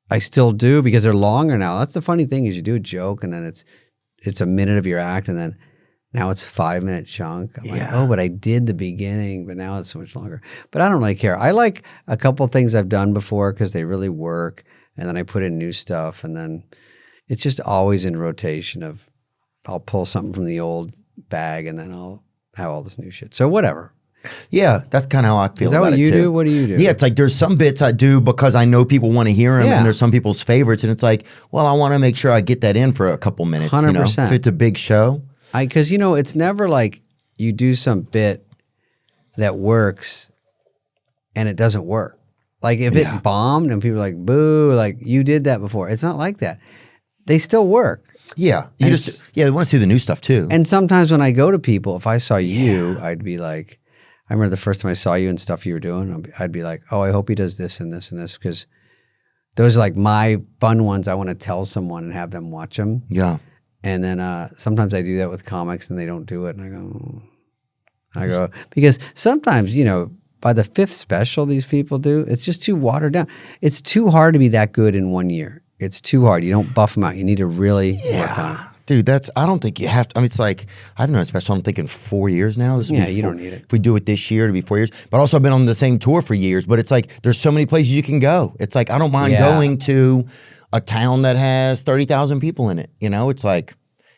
I still do because they're longer now. That's the funny thing is you do a joke and then it's a minute of your act and then now it's a 5-minute chunk. I'm like, oh, but I did the beginning, but now it's so much longer. But I don't really care. I like a couple of things I've done before because they really work. And then I put in new stuff and then it's just always in rotation of I'll pull something from the old bag and then I'll have all this new shit. So whatever. Yeah, that's kind of how I feel Is that about what it, you too. do? What do you do? Yeah, it's like there's some bits I do because I know people want to hear them, Yeah. and there's some people's favorites, and it's like, well, I want to make sure I get that in for a couple minutes. 100%. You know? 100%. If it's a big show. Because, you know, it's never like you do some bit that works and it doesn't work. Like if it bombed and people are like, boo, like you did that before. It's not like that. They still work. Yeah, And they want to see the new stuff too. And sometimes when I go to people, if I saw you, I'd be like, I remember the first time I saw you and stuff you were doing, I'd be like, oh, I hope he does this and this and this because those are like my fun ones I want to tell someone and have them watch them. Yeah. And then sometimes I do that with comics and they don't do it. And I go, because sometimes, you know, by the 5th special these people do, it's just too watered down. It's too hard to be that good in 1 year. It's too hard. You don't buff them out. You need to really work on it. Dude, I don't think you have to. I mean, it's like, I've known a special, I'm thinking 4 years now. This will be You four- don't need it. If we do it this year, it'll be 4 years. But also, I've been on the same tour for years. But it's like, there's so many places you can go. It's like, I don't mind going to a town that has 30,000 people in it. You know, it's like,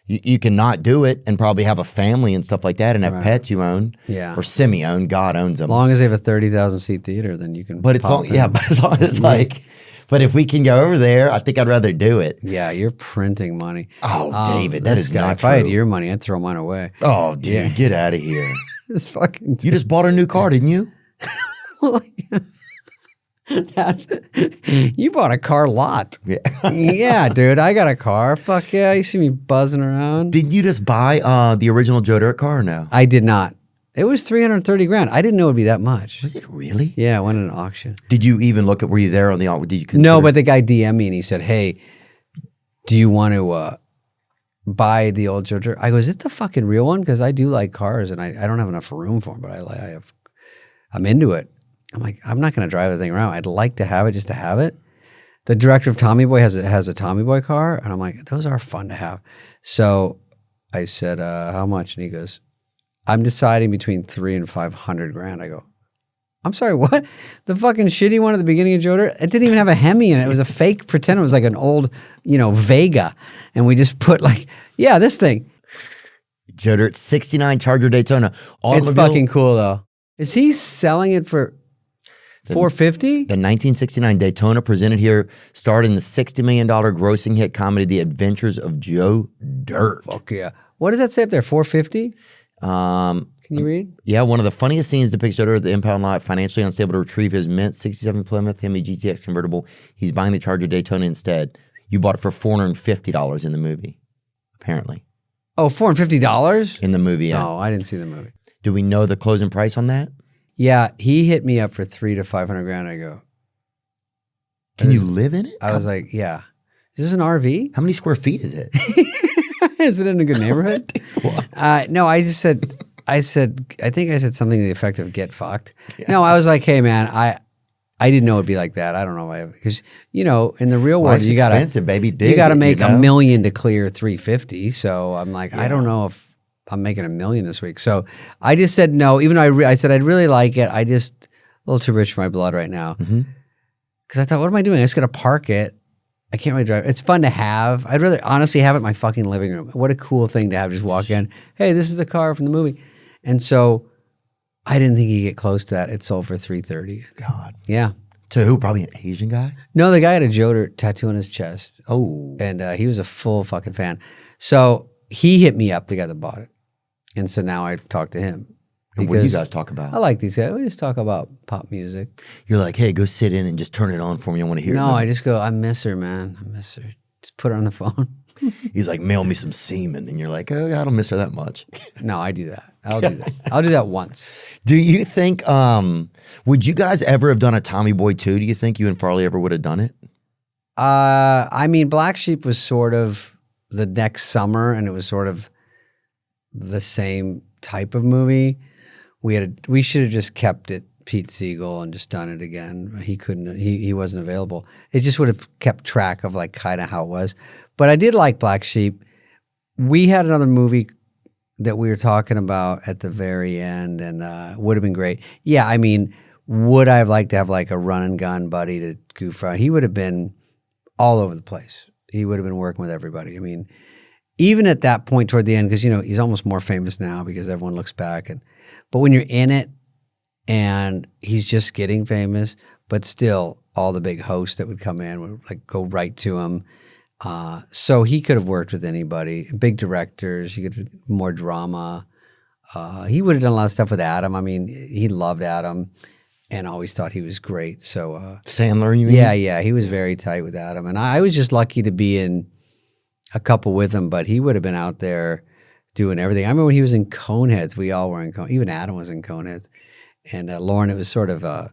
you can not do it and probably have a family and stuff like that and have pets you own. Yeah. Or semi-own. God owns them. As long as they have a 30,000 seat theater, then you can. But it's all, pop in. yeah, but as long as like, but if we can go over there, I think I'd rather do it. Yeah, you're printing money. Oh, David, that this is guy, not If I had true. your money, I'd throw mine away. Oh, dude, get out of here. This fucking. You just bought a new car, didn't you? You bought a car lot. Yeah. Yeah, dude, I got a car. Fuck yeah, you see me buzzing around. Did you just buy the original Joe Dirt car or no? I did not. It was $330,000. I didn't know it'd be that much. Was it really? Yeah, I went at an auction. Did you even look at, were you there on the, did you consider? No, but the guy DM'd me and he said, hey, do you want to buy the old Joe Dirt? I go, is it the fucking real one? Because I do like cars and I don't have enough room for them, but I'm into it. I'm like, I'm not going to drive the thing around. I'd like to have it just to have it. The director of Tommy Boy has a Tommy Boy car. And I'm like, those are fun to have. So I said, how much? And he goes, I'm deciding between $300,000 and $500,000. I go, I'm sorry, what? The fucking shitty one at the beginning of Joe Dirt? It didn't even have a Hemi in it. It was a fake pretend. It was like an old, Vega. And we just put this thing. Joe Dirt 69 Charger Daytona. It's fucking cool though. Is he selling it for $450? The 1969 Daytona presented here starred in the $60 million grossing hit comedy The Adventures of Joe Dirt. Fuck yeah. What does that say up there? $450? Can you read? Yeah, one of the funniest scenes depicts Joe Dirt at the impound lot, financially unstable to retrieve his mint 67 Plymouth Hemi GTX convertible. He's buying the Charger Daytona instead. You bought it for $450 in the movie, apparently. Oh, $450? In the movie, yeah. No, I didn't see the movie. Do we know the closing price on that? Yeah, he hit me up for $300,000 to $500,000. I go, Can you live in it? I was like, yeah. Is this an RV? How many square feet is it? Is it in a good neighborhood? No, I think I said something to the effect of get fucked. Yeah. No, I was like, hey man, I didn't know it'd be like that. I don't know because in the real world you gotta expensive, baby. You gotta make $1 million to clear $350. So I'm like, I don't know if I'm making $1 million this week. So I just said no. Even though I said I'd really like it. I just a little too rich for my blood right now. Because I thought, what am I doing? I just gotta park it. I can't really drive. It's fun to have. I'd rather honestly have it in my fucking living room. What a cool thing to have. Just walk in. Hey, this is the car from the movie. And so I didn't think he'd get close to that. It sold for $330. God. Yeah. To who? Probably an Asian guy? No, the guy had a Joe Dirt tattoo on his chest. Oh. And he was a full fucking fan. So he hit me up, the guy that bought it. And so now I've talked to him. And what do you guys talk about? I like these guys. We just talk about pop music. You're like, hey, go sit in and just turn it on for me. I want to hear it. No, I just go, I miss her, man. I miss her. Just put her on the phone. He's like, mail me some semen. And you're like, oh, I don't miss her that much. No, I do that. I'll do that. I'll do that once. Do you think, would you guys ever have done a Tommy Boy 2? Do you think you and Farley ever would have done it? I mean, Black Sheep was sort of the next summer, and it was sort of the same type of movie. We should have just kept it Pete Siegel and just done it again. He couldn't. He wasn't available. It just would have kept track of kind of how it was. But I did like Black Sheep. We had another movie that we were talking about at the very end, and would have been great. Yeah, I mean, would I have liked to have a run and gun buddy to goof around? He would have been all over the place. He would have been working with everybody. I mean, even at that point toward the end, because he's almost more famous now because everyone looks back. But when you're in it, and he's just getting famous, but still all the big hosts that would come in would go right to him. So he could have worked with anybody. Big directors, he could more drama. He would have done a lot of stuff with Adam. I mean, he loved Adam and always thought he was great. So Sandler, you mean? Yeah, he was very tight with Adam. And I was just lucky to be in a couple with him, but he would have been out there doing everything. I remember when he was in Coneheads, we all were in Coneheads. Even Adam was in Coneheads. And Lauren, it was sort of an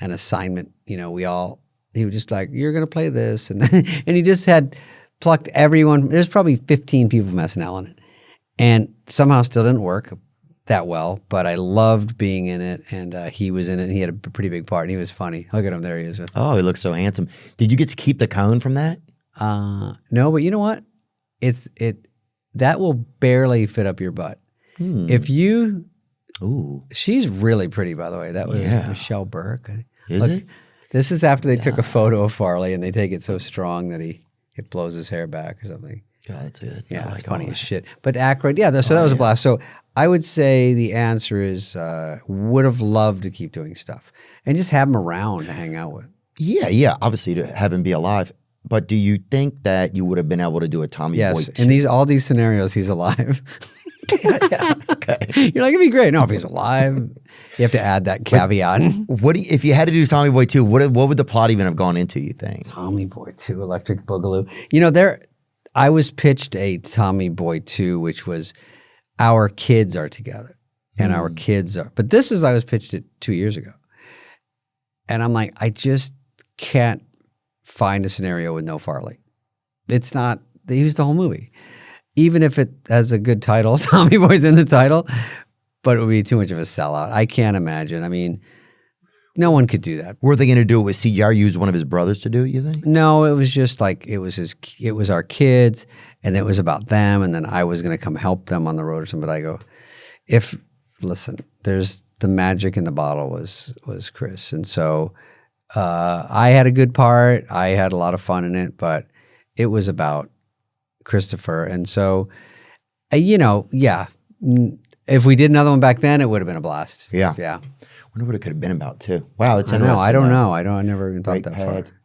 assignment. He was just like, you're going to play this. And and he just had plucked everyone. There's probably 15 people from SNL in it. And somehow still didn't work that well. But I loved being in it. And he was in it. And he had a pretty big part. And he was funny. Look at him. There he is. Oh, he looks so handsome. Did you get to keep the cone from that? No, but you know what? That will barely fit up your butt. If you... Ooh. She's really pretty, by the way. That was Michelle Burke. Is it? This is after they took a photo of Farley and they take it so strong that it blows his hair back or something. Yeah, that's good. Yeah, it's funny as shit. But Aykroyd, so that was a blast. So I would say the answer is would have loved to keep doing stuff and just have him around to hang out with. Yeah. Obviously to have him be alive. But do you think that you would have been able to do a Tommy Boy 2? Yes, in all these scenarios, he's alive. Yeah, okay. You're like, it'd be great. No, if he's alive, you have to add that caveat. If you had to do Tommy Boy 2, what would the plot even have gone into, you think? Tommy Boy 2, Electric Boogaloo. I was pitched a Tommy Boy 2, which was our kids are together. And our kids are. But I was pitched it 2 years ago. And I'm like, I just can't find a scenario with no Farley. It's not, they use the whole movie. Even if it has a good title, Tommy Boy's in the title, but it would be too much of a sellout. I can't imagine. I mean, no one could do that. Were they going to do it with CGI? Use one of his brothers to do it, you think? No, it was just it was our kids, and it was about them, and then I was going to come help them on the road or something. But I go, listen, there's the magic in the bottle was Chris. And so I had a good part. I had a lot of fun in it, but it was about Christopher. And so, if we did another one back then, it would have been a blast. Yeah. Yeah. Wonder what it could have been about too. Wow, it's I interesting. know. I don't know. I never even thought Brake that pads. far.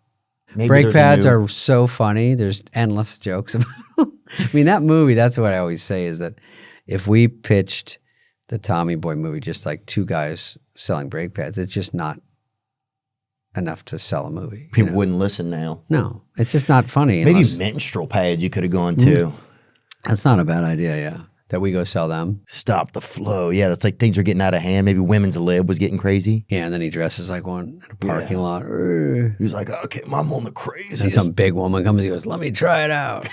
Maybe Brake there's a pads new- are so funny. There's endless jokes about them. I mean, that movie, that's what I always say is that if we pitched the Tommy Boy movie just like two guys selling brake pads, it's just not enough to sell a movie. People wouldn't listen now. No, it's just not funny. Maybe unless- menstrual pads you could have gone to. That's not a bad idea, yeah. That we go sell them. Stop the flow. Yeah, that's like things are getting out of hand. Maybe women's lib was getting crazy. Yeah, and then he dresses like one in a parking lot. He was like, okay, I'm on the craziest. And some big woman comes and goes, let me try it out.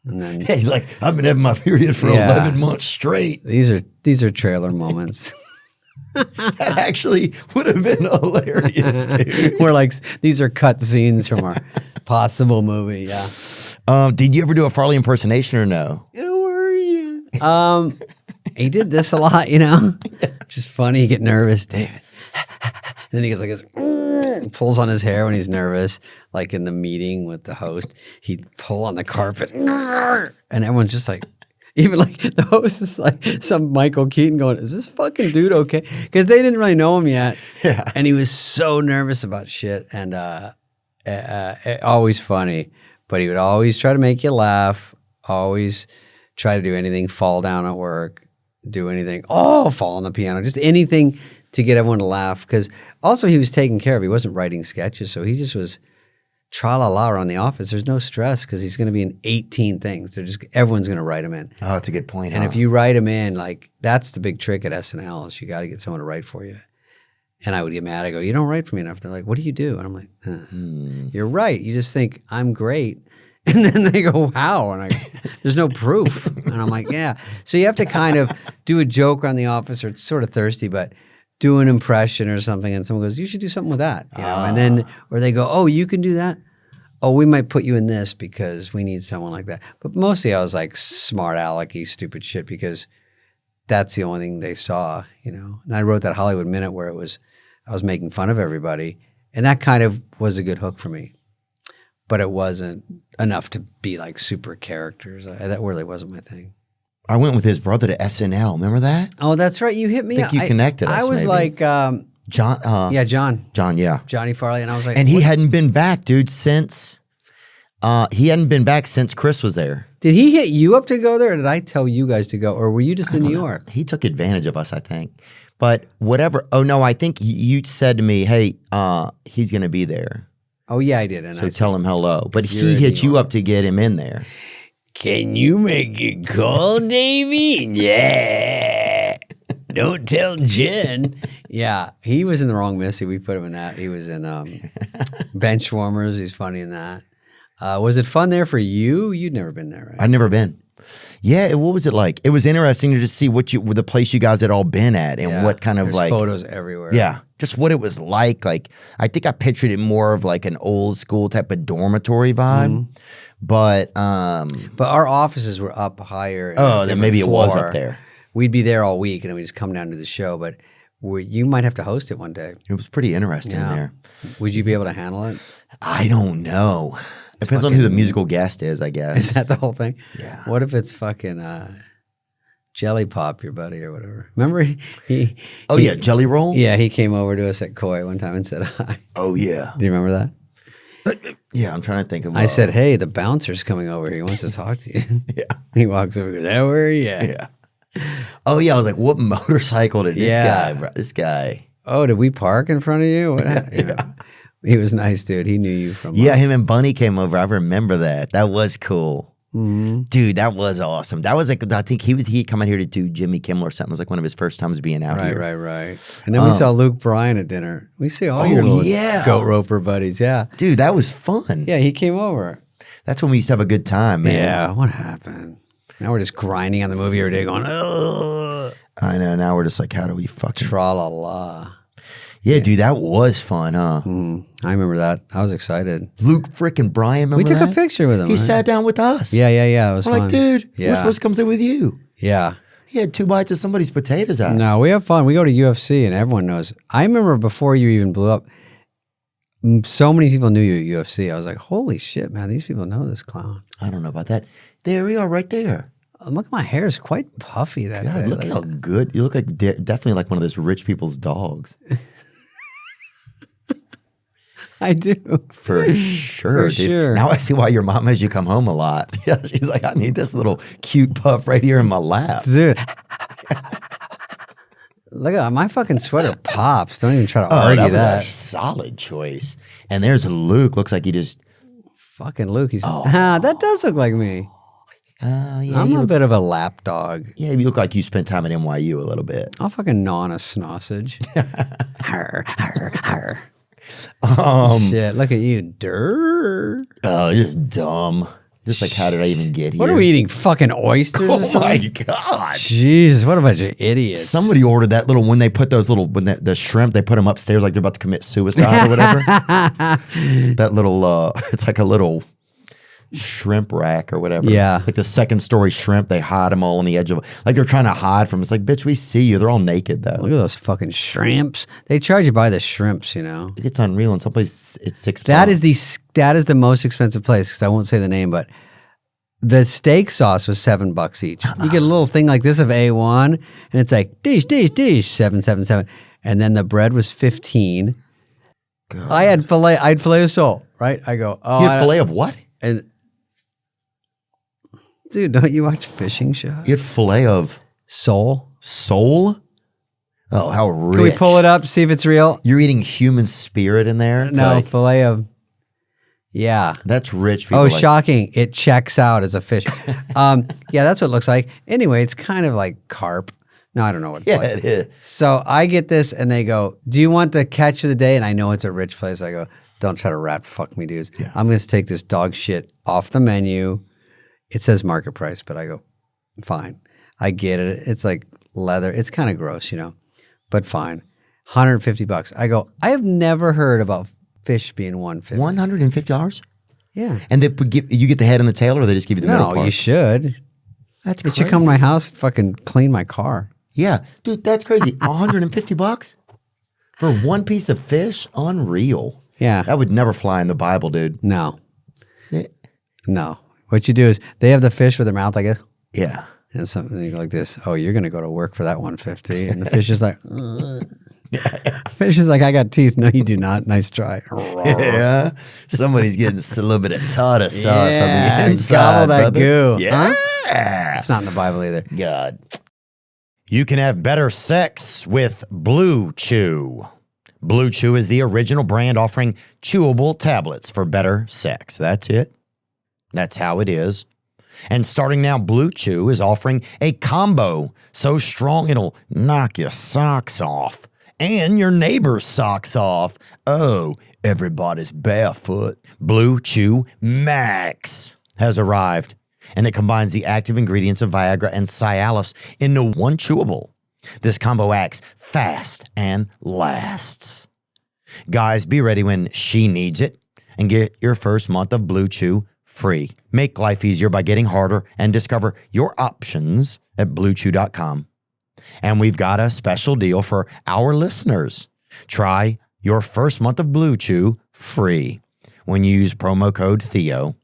And then Yeah, he's like, I've been having my period for Yeah. 11 months straight. these are trailer moments. That actually would have been hilarious, dude. We're like, these are cut scenes from our possible movie, yeah. Did you ever do a Farley impersonation or no? How are you? He did this a lot, Just funny. You get nervous, David. And then he goes like this, pulls on his hair when he's nervous, like in the meeting with the host. He'd pull on the carpet, and everyone's just like, even like the host is like some Michael Keaton going, is this fucking dude okay? Because they didn't really know him yet. Yeah. And he was so nervous about shit, and always funny. But he would always try to make you laugh, always try to do anything, fall down at work, do anything, fall on the piano, just anything to get everyone to laugh. Because also he was taken care of. He wasn't writing sketches, so he just was tra-la-la around the office. There's no stress because he's going to be in 18 things. Everyone's going to write him in. Oh, that's a good point. And huh? if you write him in, like that's the big trick at SNL is you got to get someone to write for you. And I would get mad. I go, you don't write for me enough. They're like, what do you do? And I'm like, you're right. You just think I'm great. And then they go, how? And I go, there's no proof. And I'm like, yeah. So you have to kind of do a joke around the office, or it's sort of thirsty, but do an impression or something. And someone goes, you should do something with that. And then, or they go, oh, you can do that? Oh, we might put you in this because we need someone like that. But mostly I was like smart alecky, stupid shit because that's the only thing they saw, And I wrote that Hollywood Minute where I was making fun of everybody. And that kind of was a good hook for me. But it wasn't enough to be like super characters. That really wasn't my thing. I went with his brother to SNL. Remember that? Oh, that's right. You hit me. I think you connected us, I was maybe. like, John. John. John, yeah. Johnny Farley. And I was like, And he what? hadn't been back, dude, since Chris was there. Did he hit you up to go there, or did I tell you guys to go? Or were you just in New York? He took advantage of us, I think. But whatever. Oh, no, I think you said to me, hey, he's going to be there. Oh, yeah, I did. And So I tell him hello. But You're he in hit New you York. up to get him in there. Can you make a call, Davey? Yeah. Don't tell Jen. Yeah, he was in The Wrong Missy. We put him in that. He was in Benchwarmers. He's funny in that. Was it fun there for you? You'd never been there, right? I'd never been. Yeah, what was it like? It was interesting to just see the place you guys had all been at and Yeah. what kind of There's like photos everywhere. Yeah, just what it was like. Like I think I pictured it more of like an old school type of dormitory vibe. But our offices were up higher. in a oh, then different maybe it was floor. up there. We'd be there all week, and then we just come down to the show. But you might have to host it one day. It was pretty interesting Yeah. there. Would you be able to handle it? I don't know. Depends on who the musical guest is, I guess. Is that the whole thing? Yeah. What if it's fucking Jelly Pop, your buddy, or whatever? Remember he Oh yeah, Jelly Roll. yeah, he came over to us at Koi one time and said hi. Oh yeah. Do you remember that? Yeah, I'm trying to think of. I said, hey, the bouncer's coming over here. He wants to talk to you. Yeah. He walks over and goes, how are you? Yeah. Oh yeah, I was like, what motorcycle did this Yeah. guy? Bro? This guy. Oh, did we park in front of you? What happened? You know, he was a nice dude. He knew you from Yeah, him and Bunny came over. I remember that. That was cool. Dude, that was awesome. That was like, I think he come out here to do Jimmy Kimmel or something. It was like one of his first times being out here. Right. And then we saw Luke Bryan at dinner. We see all your little goat roper buddies. Yeah. Dude, that was fun. Yeah, he came over. That's when we used to have a good time, man. Yeah, what happened? Now we're just grinding on the movie every day going, ugh. I know. Now we're just like, how do we fucking... Tra-la-la. Yeah, dude, that was fun, huh? I remember that. I was excited. Luke frickin' Bryan, remember We took that? a picture with him. He right? sat down with us. Yeah. It was We're fun. like, dude, we're Yeah. supposed to come sit with you. Yeah. He had 2 bites of somebody's potatoes out. No, we have fun. We go to UFC and everyone knows. I remember before you even blew up, so many people knew you at UFC. I was like, holy shit, man, these people know this clown. I don't know about that. There we are right there. Look, my hair is quite puffy that God, day. look how good. You look like definitely like one of those rich people's dogs. I do. For sure, For dude. sure. Now I see why your mom has you come home a lot. Yeah, she's like, I need this little cute pup right here in my lap. Dude. Look at my fucking sweater pops. Don't even try to Oh, argue that was that. a solid choice. And there's Luke. Looks like he just. Fucking Luke. That does look like me. Yeah, I'm a bit of a lap dog. yeah, you look like you spent time at NYU a little bit. I'll fucking gnaw on a sausage. Arr, arr, arr. Shit, look at you. Durr. Oh, just dumb. Just like, how did I even get here? What are we eating? Fucking oysters or Oh something? my God. Jeez, what a bunch of idiots. Somebody ordered that little, when they put those little, when the shrimp, they put them upstairs like they're about to commit suicide or whatever. That little, it's like a little shrimp rack or whatever. Yeah. Like the second story shrimp, they hide them all on the edge of, like they're trying to hide from, it's like, bitch, we see you. They're all naked though. Look at those fucking shrimps. They charge you by the shrimps, you know. It's unreal. In some places, it's $6. That is the most expensive place, because I won't say the name, but the steak sauce was $7 each. You get a little thing like this of A1, and it's like dish, 777. And then the bread was 15. God. I had filet of sole, right? I go, oh, You had filet of what? and dude, don't you watch fishing shows? You had filet of Sole. soul? Oh, how rich. Can we pull it up, see if it's real? You're eating human spirit in there? It's No, like, filet of, yeah. that's rich people. Oh, like, shocking. It checks out as a fish. Yeah, that's what it looks like. Anyway, it's kind of like carp. No, I don't know what it's Yeah, like. it is. So I get this and they go, do you want the catch of the day? And I know it's a rich place. I go, don't try to rat fuck me, dudes. Yeah. I'm going to take this dog shit off the menu. It says market price, but I go, fine. I get it. It's like leather. It's kind of gross, you know, but fine. $150. I go, I have never heard about fish being $150. $150? Yeah. And you get the head and the tail, or they just give you the middle No, part? you should. That's You crazy. should come to my house and fucking clean my car. Yeah, dude, that's crazy. $150 for one piece of fish? Unreal. Yeah. That would never fly in the Bible, dude. No. Eh, No. What you do is they have the fish with their mouth like this, Yeah. and something you go like this. Oh, you're gonna go to work for that $150, and the fish is like, fish is like, I got teeth. No, you do not. Nice try. Yeah. Somebody's getting a little bit of tartar sauce on Yeah, the inside. gobble that brother. goo. Yeah. It's not in the Bible either. God. You can have better sex with Blue Chew. Blue Chew is the original brand offering chewable tablets for better sex. That's it. That's how it is. And starting now, Blue Chew is offering a combo so strong it'll knock your socks off and your neighbor's socks off. Oh, everybody's barefoot. Blue Chew Max has arrived, and it combines the active ingredients of Viagra and Cialis into one chewable. This combo acts fast and lasts. Guys, be ready when she needs it and get your first month of Blue Chew free. Make life easier by getting harder and discover your options at BlueChew.com. And we've got a special deal for our listeners. Try your first month of Blue Chew free when you use promo code Theo.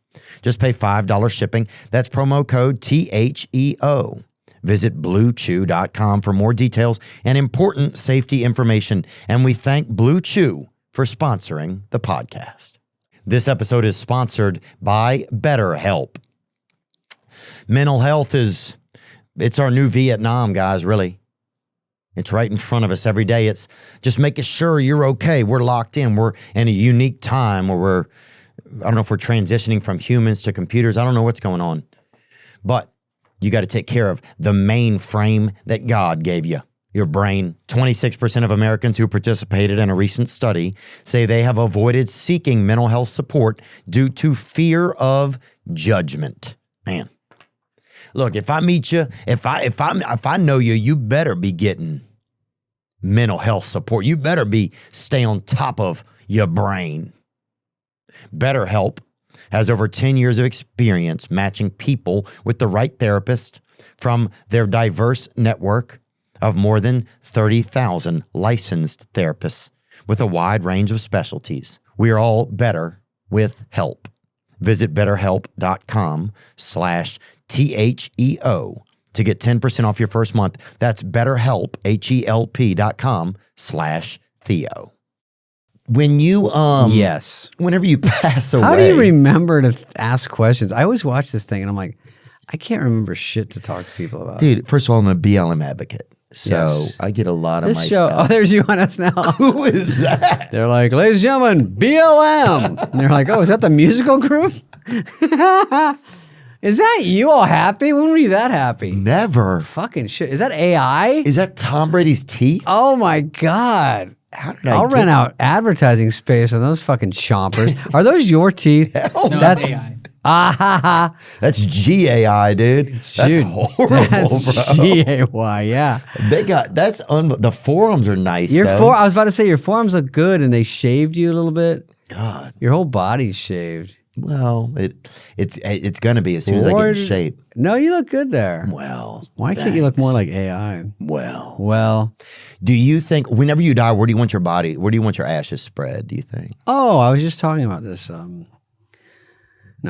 Just pay $5 shipping. That's promo code THEO. Visit BlueChew.com for more details and important safety information. And we thank Blue Chew for sponsoring the podcast. This episode is sponsored by BetterHelp. Mental health it's our new Vietnam, guys, really. It's right in front of us every day. It's just making sure you're okay. We're locked in. We're in a unique time where I don't know if we're transitioning from humans to computers. I don't know what's going on. But you got to take care of the main frame that God gave you. Your brain. 26% of Americans who participated in a recent study say they have avoided seeking mental health support due to fear of judgment. Man, look, if I meet you, if I know you, you better be getting mental health support. You better stay on top of your brain. BetterHelp has over 10 years of experience matching people with the right therapist from their diverse network of more than 30,000 licensed therapists with a wide range of specialties. We are all better with help. Visit betterhelp.com/THEO to get 10% off your first month. That's BetterHelp, HELP.com/Theo. When you, Yes. whenever you pass away. How do you remember to ask questions? I always watch this thing and I'm like, I can't remember shit to talk to people about. Dude, first of all, I'm a BLM advocate. So Yes. I get a lot of This my show, stuff. oh, there's you on SNL. Who is that? They're like, ladies and gentlemen, BLM. And they're like, oh, is that the musical group? Is that you all happy? When were you that happy? Never. Fucking shit. Is that AI? Is that Tom Brady's teeth? Oh my God. How did I I'll rent out advertising space on those fucking chompers. Are those your teeth? No, That's AI. ah ha ha. That's GAI, dude. That's Dude, horrible, that's bro. GAY, yeah. They got the forearms are nice. Your though. I was about to say your forearms look good, and they shaved you a little bit. God. Your whole body's shaved. Well, it's gonna be as soon as I get in shape. No, you look good there. Well, Why can't you look more like AI? Well, do you think whenever you die, where do you want your body? Where do you want your ashes spread? Do you think? oh, I was just talking about this. No,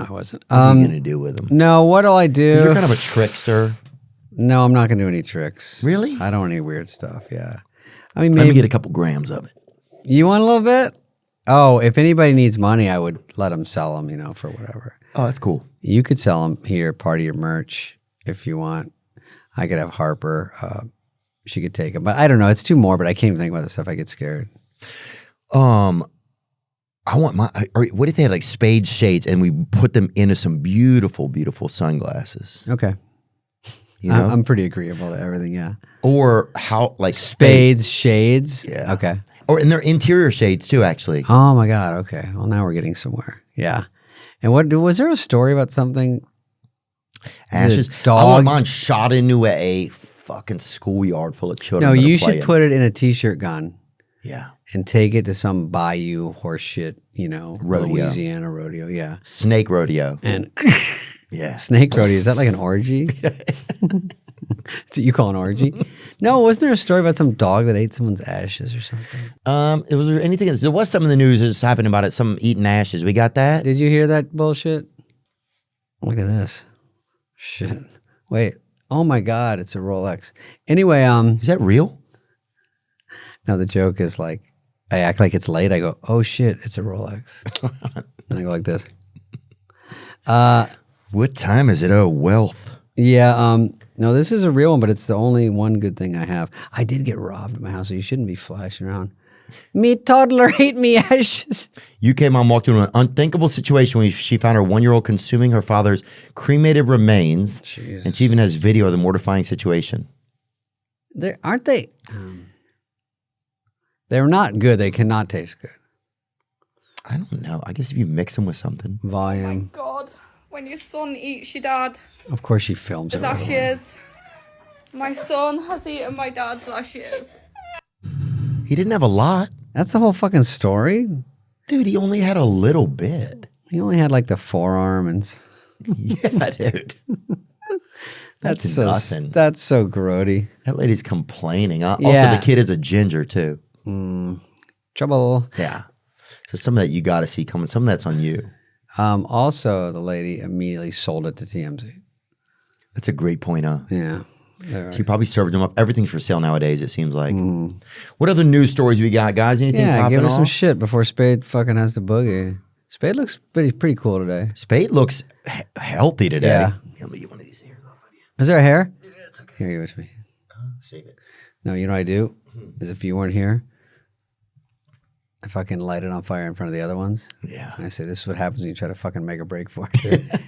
I wasn't. What are you gonna do with them? No, what'll I do? You're kind of a trickster. No, I'm not gonna do any tricks. Really? I don't want any weird stuff. Yeah. I mean, Let me maybe get a couple grams of it. you want a little bit. Oh, if anybody needs money, I would let them sell them. For whatever. Oh, that's cool. You could sell them here, part of your merch, if you want. I could have Harper. She could take them. But I don't know. It's too morbid. I can't even think about this stuff. I get scared. I want or what if they had like Spade shades and we put them into some beautiful, beautiful sunglasses? Okay. You know? I'm pretty agreeable to everything, yeah. Or how like Spades, shades? Yeah. Okay. Or in their interior shades too, actually. Oh, my God. Okay. Well, now we're getting somewhere. Yeah. And was there a story about something? Ashes. dog- I want mine shot into a fucking schoolyard full of children. No, that are you should playing. put it in a T-shirt gun. Yeah. And take it to some bayou horseshit, Rodeo. Louisiana rodeo, yeah. Snake rodeo. And Yeah. snake rodeo, is that like an orgy? That's what you call an orgy? No, wasn't there a story about some dog that ate someone's ashes or something? It was there anything else? There was something in the news that's happening about it, some eating ashes. We got that? Did you hear that bullshit? Look at this. Shit. Wait. Oh my God, it's a Rolex. Anyway, Is that real? no, the joke is like, I act like it's late. I go, oh shit, it's a Rolex. Then I go like this. What time is it? Oh, wealth. Yeah, no, this is a real one, but it's the only one good thing I have. I did get robbed at my house, so you shouldn't be flashing around. Me toddler ate me ashes. UK mom walked into an unthinkable situation when she found her 1-year-old consuming her father's cremated remains, and she even has video of the mortifying situation. Aren't they? They're not good. They cannot taste good. I don't know. I guess if you mix them with something. Volume. God, when your son eats your dad, Of course, she films it. his ashes. My son has eaten my dad's ashes. He didn't have a lot. That's the whole fucking story. Dude, he only had a little bit. He only had like the forearm and. Yeah, dude. That's so nothing. That's so grody. That lady's complaining. Also, Yeah. the kid is a ginger, too. Trouble. Yeah. So some of that you got to see coming. Some of that's on you. Also, the lady immediately sold it to TMZ. That's a great point, huh? Yeah. She probably served them up. Everything's for sale nowadays, it seems like. What other news stories we got, guys? Anything Yeah, popping give us some off? shit before Spade fucking has to boogie. Spade looks pretty cool today. Spade looks healthy today. Yeah. Let me get one of these here. Is there a hair? Yeah, it's okay. Here, give it to me. Save it. No, you know what I do? Is if you weren't here, I fucking light it on fire in front of the other ones. Yeah. And I say, this is what happens when you try to fucking make a break for it.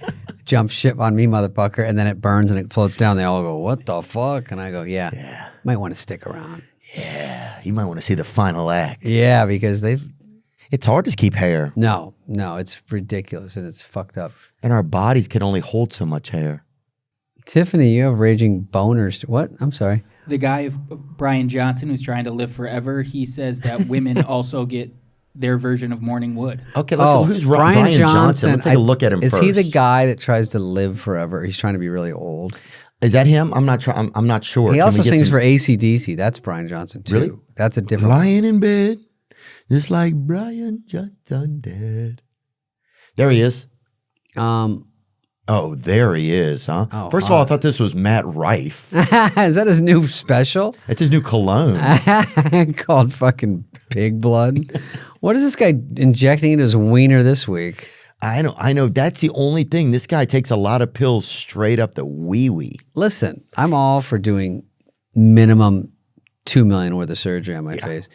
Jump ship on me, motherfucker. And then it burns and it floats down. They all go, what the fuck? And I go, yeah. Might want to stick around. Yeah. You might want to see the final act. Yeah, because It's hard to keep hair. no, it's ridiculous and it's fucked up. And our bodies can only hold so much hair. Tiffany, you have raging boners. What? I'm sorry. The guy, Bryan Johnson, who's trying to live forever, he says that women also get their version of Morning Wood. Okay, let's who's Bryan Johnson. Let's take a look at him is first. he the guy that tries to live forever? He's trying to be really old. Is that him? I'm not sure. He Can also we get sings some- for AC/DC. That's Bryan Johnson too. Really? That's a different. Lying in bed, just like Bryan Johnson did. There he is. Oh, there he is, huh? Oh, First of all, I thought this was Matt Rife. Is that his new special? It's his new cologne. Called fucking pig blood. What is this guy injecting into his wiener this week? I know. That's the only thing. This guy takes a lot of pills straight up the wee-wee. Listen, I'm all for doing minimum $2 million worth of surgery on my face.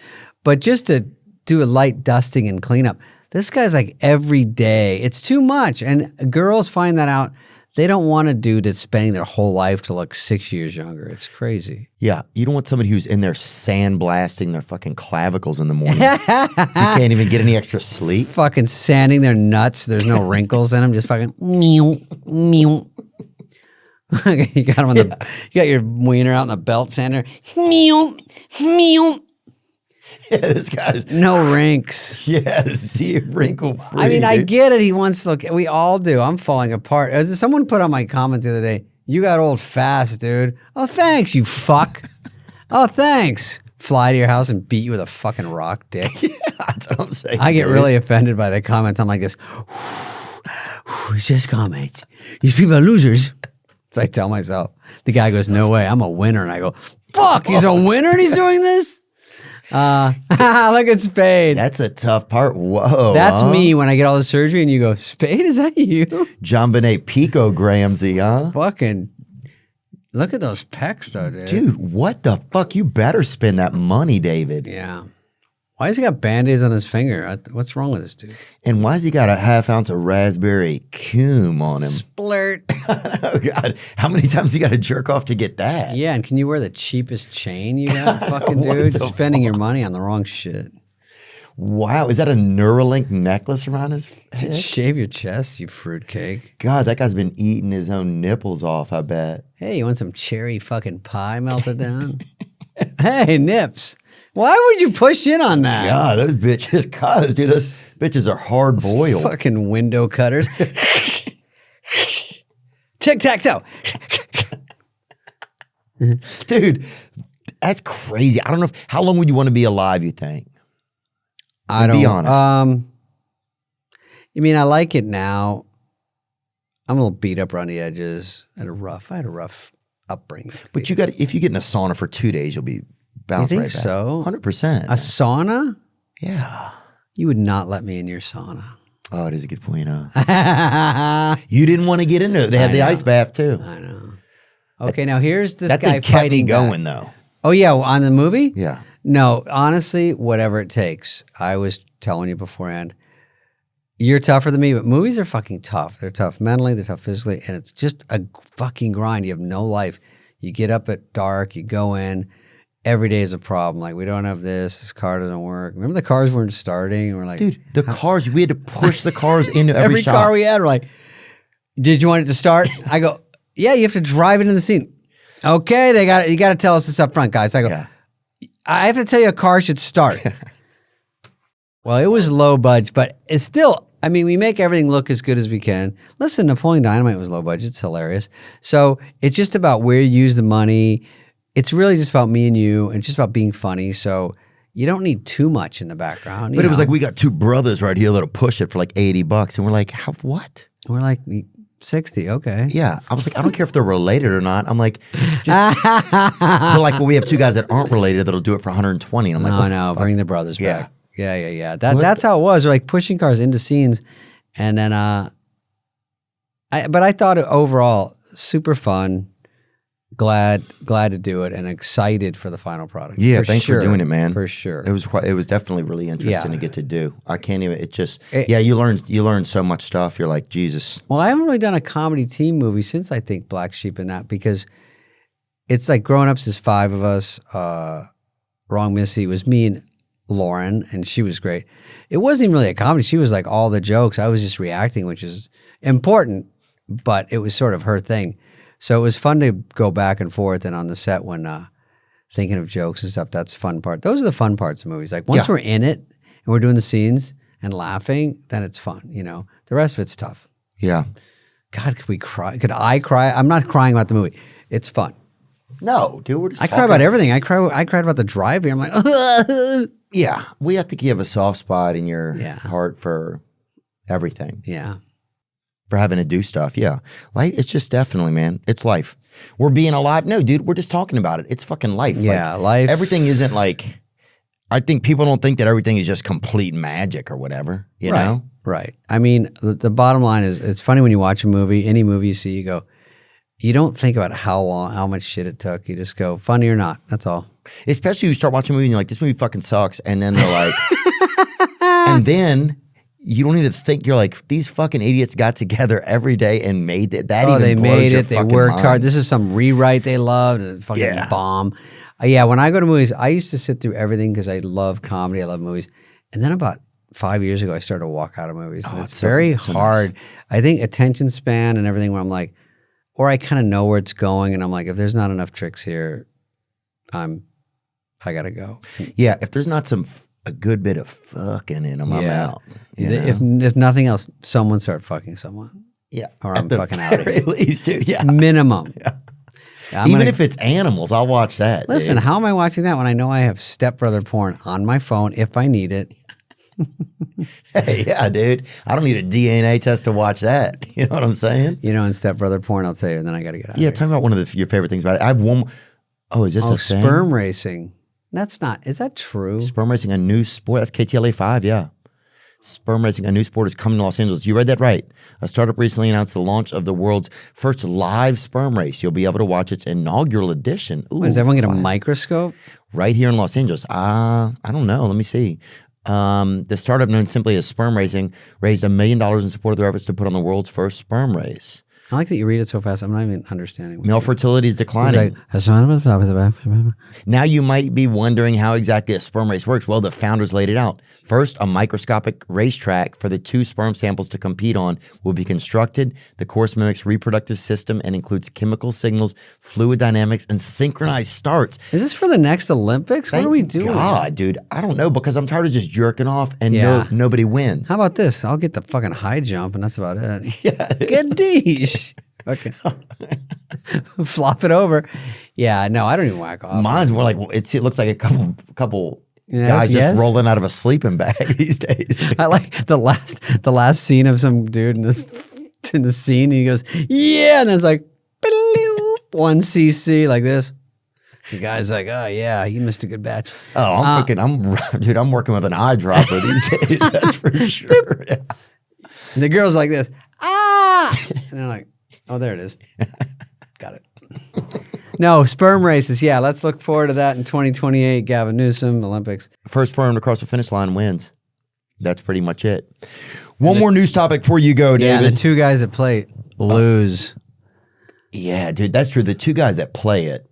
But just to do a light dusting and cleanup, this guy's like every day. It's too much. And girls find that out. They don't want a dude that's spending their whole life to look 6 years younger. It's crazy. Yeah, you don't want somebody who's in there sandblasting their fucking clavicles in the morning. You can't even get any extra sleep. Fucking sanding their nuts. There's no wrinkles in them. Just fucking meow, meow. You got 'em on you got your wiener out in the belt sander. Meow, meow. Yeah, this guy's No rinks. see wrinkle free. I mean, I dude. get it. He wants to look. We all do. I'm falling apart. Someone put on my comments the other day, "You got old fast, dude." Oh, thanks, you fuck. Oh, thanks. Fly to your house and beat you with a fucking rock, dick. That's what I'm saying. I get dude. really offended by the comments. I'm like this. It's just comments. These people are losers. So I tell myself. The guy goes, "No way, I'm a winner," and I go, "Fuck, he's a winner and he's doing this." Look at Spade. That's a tough part. Whoa. That's huh? me when I get all the surgery and you go, "Spade, is that you?" John Benet picogramsy, huh? Fucking look at those pecs though, dude. Dude, what the fuck? You better spend that money, David. Yeah. Why has he got Band-Aids on his finger? What's wrong with this dude? And why's he got a half ounce of raspberry coom on him? Splurt. Oh, God. How many times you got to jerk off to get that? Yeah, and can you wear the cheapest chain you got? Fucking What dude. the You're spending your money on the wrong shit. Wow. Is that a Neuralink necklace around his Dude, head? shave your chest, you fruitcake. God, that guy's been eating his own nipples off, I bet. Hey, you want some cherry fucking pie melted down? Hey, Nips. Why would you push in on that? God, those bitches, God, dude, those bitches are hard boiled. Fucking window cutters. Tic-tac-toe. Dude, that's crazy. I don't know. How long would you want to be alive, you think? I don't. Be honest. I mean, I like it now. I'm a little beat up around the edges. I had a rough upbringing. But if you get in a sauna for 2 days, you'll be bounced You think right back. so? 100%. A sauna? Yeah. You would not let me in your sauna. Oh, it is a good point, huh? You didn't want to get into it. They had the ice bath, too. I know. Okay, now here's this That guy thing kept me fighting going, back. though. Oh, yeah, on the movie? Yeah. No, honestly, whatever it takes. I was telling you beforehand, you're tougher than me, but movies are fucking tough. They're tough mentally, they're tough physically, and it's just a fucking grind. You have no life. You get up at dark, you go in, every day is a problem. Like, we don't have this car doesn't work. Remember the cars weren't starting? And we're like, Dude, the cars, we had to push the cars into every shop. car we had, we're like, did you want it to start? I go, yeah, you have to drive it in the scene. Okay, you got to tell us this up front, guys. I go, Yeah. I have to tell you a car should start. Well, it was low budget, but it's still, I mean, we make everything look as good as we can. Listen, Napoleon Dynamite was low budget. It's hilarious. So it's just about where you use the money. It's really just about me and you and just about being funny. So you don't need too much in the background. But it was like we got two brothers right here that'll push it for like $80. And we're like, what? we're like 60, okay. Yeah. I was like, I don't care if they're related or not. I'm like, just, they're like, well, we have two guys that aren't related that'll do it for 120. And I'm like, No, bring the brothers Yeah. back. Yeah. That's how it was. We're like pushing cars into scenes. And then, but I thought it overall super fun. Glad to do it and excited for the final product. yeah, thanks for doing it, man. For sure. It was definitely really interesting Yeah. to get to do. I can't even, you learn so much stuff. You're like, Jesus. Well, I haven't really done a comedy team movie since I think Black Sheep and that, because it's like Grown Ups is 5 of us. Wrong Missy was me and Lauren, and she was great. It wasn't even really a comedy. She was like all the jokes. I was just reacting, which is important, but it was sort of her thing. So it was fun to go back and forth, and on the set when thinking of jokes and stuff, that's the fun part. Those are the fun parts of movies. Like once Yeah. we're in it and we're doing the scenes and laughing, then it's fun, you know. The rest of it's tough. Yeah. God, could we cry? Could I cry? I'm not crying about the movie. It's fun. No, dude, we're just I cry about everything. I cried about the driving. I'm like, Yeah. I think you have a soft spot in your Yeah. heart for everything. yeah. For having to do stuff. Yeah. Like, it's just definitely, man, it's life. We're being alive. No, dude, we're just talking about it. It's fucking life. Yeah, Like, life. Everything isn't like, I think people don't think that everything is just complete magic or whatever, you Right. know? Right. I mean, the bottom line is, it's funny when you watch a movie, any movie you see, you go, you don't think about how long, how much shit it took. You just go, funny or not. That's all. Especially you start watching a movie and you're like, this movie fucking sucks. And then they're like, and then you don't even think, you're like, these fucking idiots got together every day and made it. That even They blows made your it. They fucking worked mind. hard. This is some rewrite they loved and fucking Yeah. bomb. Yeah, when I go to movies, I used to sit through everything because I love comedy. I love movies. And then about 5 years ago, I started to walk out of movies. And it's very so hard. I think attention span and everything where I'm like, or I kind of know where it's going. And I'm like, if there's not enough tricks here, I got to go. Yeah, if there's not a good bit of fucking in them, I'm Yeah. out. you know? If nothing else, someone start fucking someone. Yeah, Or at I'm the fucking out of very here. least, dude. Yeah, Minimum. I'm even gonna- if it's animals, I'll watch that. Listen, dude. how am I watching that when I know I have stepbrother porn on my phone if I need it? Hey, yeah, dude. I don't need a DNA test to watch that. You know what I'm saying? You know, in stepbrother porn, I'll tell you, and then I got to get out. Yeah, of tell me about one of your favorite things about it. I have one. Oh, is this here. a thing? Sperm racing. That's not. Is that true? Sperm racing, a new sport. That's KTLA 5. Yeah. Sperm racing, a new sport, is coming to Los Angeles. You read that right. A startup recently announced the launch of the world's first live sperm race. You'll be able to watch its inaugural edition. Ooh, Does everyone get a microscope? right here in Los Angeles. I don't know. Let me see. The startup known simply as Sperm Racing raised $1 million in support of their efforts to put on the world's first sperm race. I like that you read it so fast. I'm not even understanding. Male fertility is declining. It's like, Now you might be wondering how exactly a sperm race works. Well, the founders laid it out. First, a microscopic racetrack for the 2 sperm samples to compete on will be constructed. The course mimics reproductive system and includes chemical signals, fluid dynamics, and synchronized starts. is this for the next Olympics? What are we doing? God, dude, I don't know, because I'm tired of just jerking off and Yeah. nobody wins. How about this? I'll get the fucking high jump, and that's about it. Yeah, Gadish. Okay. Flop it over. Yeah, no, I don't even whack off. Mine's more like it looks like a couple Yes, guys yes. just rolling out of a sleeping bag these days. dude. I like the last scene of some dude in the scene. And he goes, yeah, and then it's like 1 cc like this. The guy's like, oh yeah, he missed a good batch. Oh, I'm working with an eyedropper these days. That's for sure. Yeah. And the girl's like this, and they're like, oh, there it is. Got it. No, sperm races. Yeah, let's look forward to that in 2028. Gavin Newsom, Olympics. First sperm to cross the finish line wins. That's pretty much it. One more news topic before you go, Yeah, David. the 2 guys that play lose. Yeah, dude, that's true. The 2 guys that play it.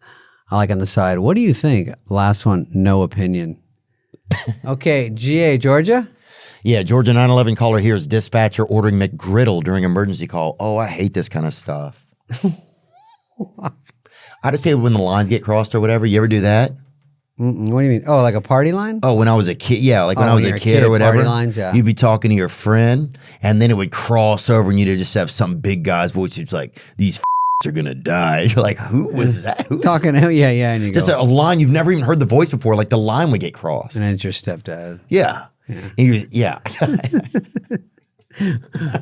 I like on the side. What do you think? Last one, no opinion. Okay, GA, Georgia? Yeah, Georgia 911 caller hears dispatcher ordering McGriddle during emergency call. Oh, I hate this kind of stuff. I just hate when the lines get crossed or whatever. You ever do that? What do you mean? Oh, like a party line? Oh, when I was a kid, yeah, like when Oh, I was when a you're a kid kid, or whatever, party lines, yeah. you'd be talking to your friend, and then it would cross over, and you'd just have some big guy's voice. It's like, these are gonna die. You're like, who was that? Who's Talking, yeah, and you just go, a line you've never even heard the voice before. Like the line would get crossed. and then it's your stepdad. Yeah, and yeah.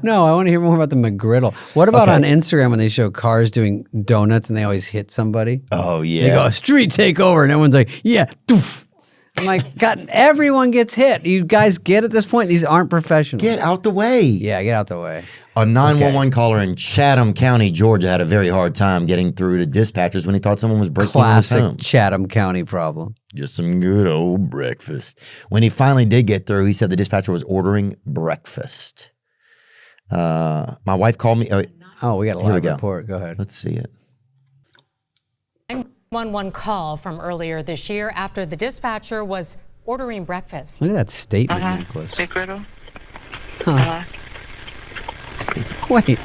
No, I want to hear more about the McGriddle. What about on Instagram when they show cars doing donuts and they always hit somebody? Oh yeah. They go, street takeover, and everyone's like, yeah, doof. I'm like, God, everyone gets hit. You guys get at this point? These aren't professionals. Get out the way. Yeah, get out the way. A 911 caller in Chatham County, Georgia, had a very hard time getting through to dispatchers when he thought someone was breaking into his home. Classic Chatham County problem. Just some good old breakfast. When he finally did get through, he said the dispatcher was ordering breakfast. My wife called me. Oh, we got a Here we live go. report. Go ahead. Let's see it. 911 call from earlier this year after the dispatcher was ordering breakfast. Look at that statement, Nicholas. McGriddle. Wait.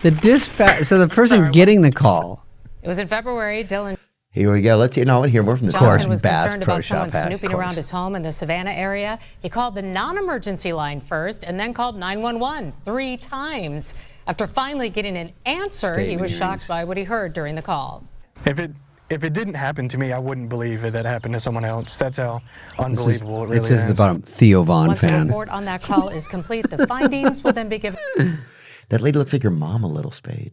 The dispatch. So the person getting the call. It was in February. Dylan Here we go. Let's hear more from this. Johnson was Bass concerned Pro about Shop someone hat, snooping of course. around his home in the Savannah area. He called the non-emergency line first and then called 911 3 times. After finally getting an answer, he was shocked by what he heard during the call. If it didn't happen to me, I wouldn't believe it had happened to someone else. That's how unbelievable it really is. It says at the bottom, Theo Von Once the fan. report on that call is complete, the findings will then be given. That lady looks like your mom a little, Spade.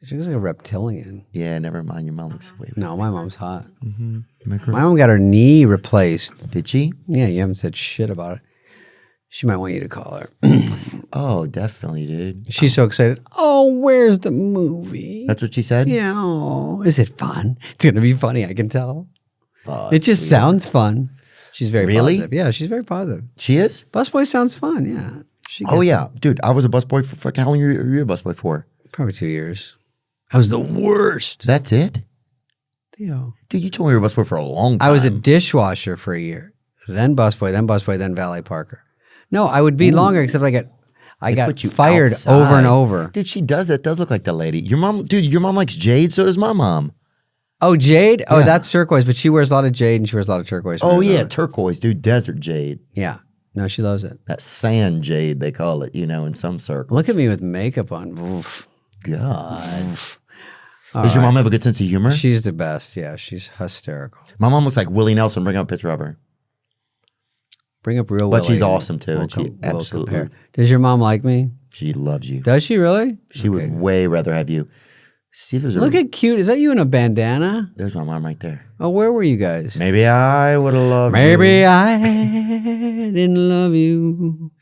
She looks like a reptilian. Yeah, never mind. Your mom looks way. No, my mom's hot. My mom got her knee replaced. Did she? Yeah, you haven't said shit about it. She might want you to call her. Oh, definitely, dude. She's so excited. Oh, where's the movie? That's what she said? Yeah. Oh, is it fun? It's going to be funny, I can tell. Oh, It just sweet. sounds fun. She's very Really? positive. Yeah, she's very positive. She is? Busboy sounds fun, yeah. She Oh, gets yeah. Dude, I was a busboy for fucking, how long were you a busboy for? Probably 2 years. I was the worst. That's it? Theo. Dude, you told me you were a busboy for a long time. I was a dishwasher for a year. Then busboy, then valet parker. No, I would be longer except I got put you fired outside. over and over. Dude, she does that. Does look like the lady. Your mom likes jade. So does my mom. Oh, jade? Oh, Yeah. that's turquoise, but she wears a lot of jade and she wears a lot of turquoise. Oh, Hers yeah. are- Turquoise, dude. Desert jade. Yeah. No, she loves it. That sand jade, they call it, in some circles. Look at me with makeup on. Oof. God. Does your mom have a good sense of humor? She's the best. Yeah, she's hysterical. My mom looks like Willie Nelson. Bring up a picture of her. Bring up real But Willie she's and awesome, too, and she we'll absolutely- compare. Does your mom like me? She loves you. Does she really? She would way rather have you. See if there's Look at cute. Is that you in a bandana? There's my mom right there. Oh, where were you guys? Maybe I would have loved Maybe you. I didn't love you.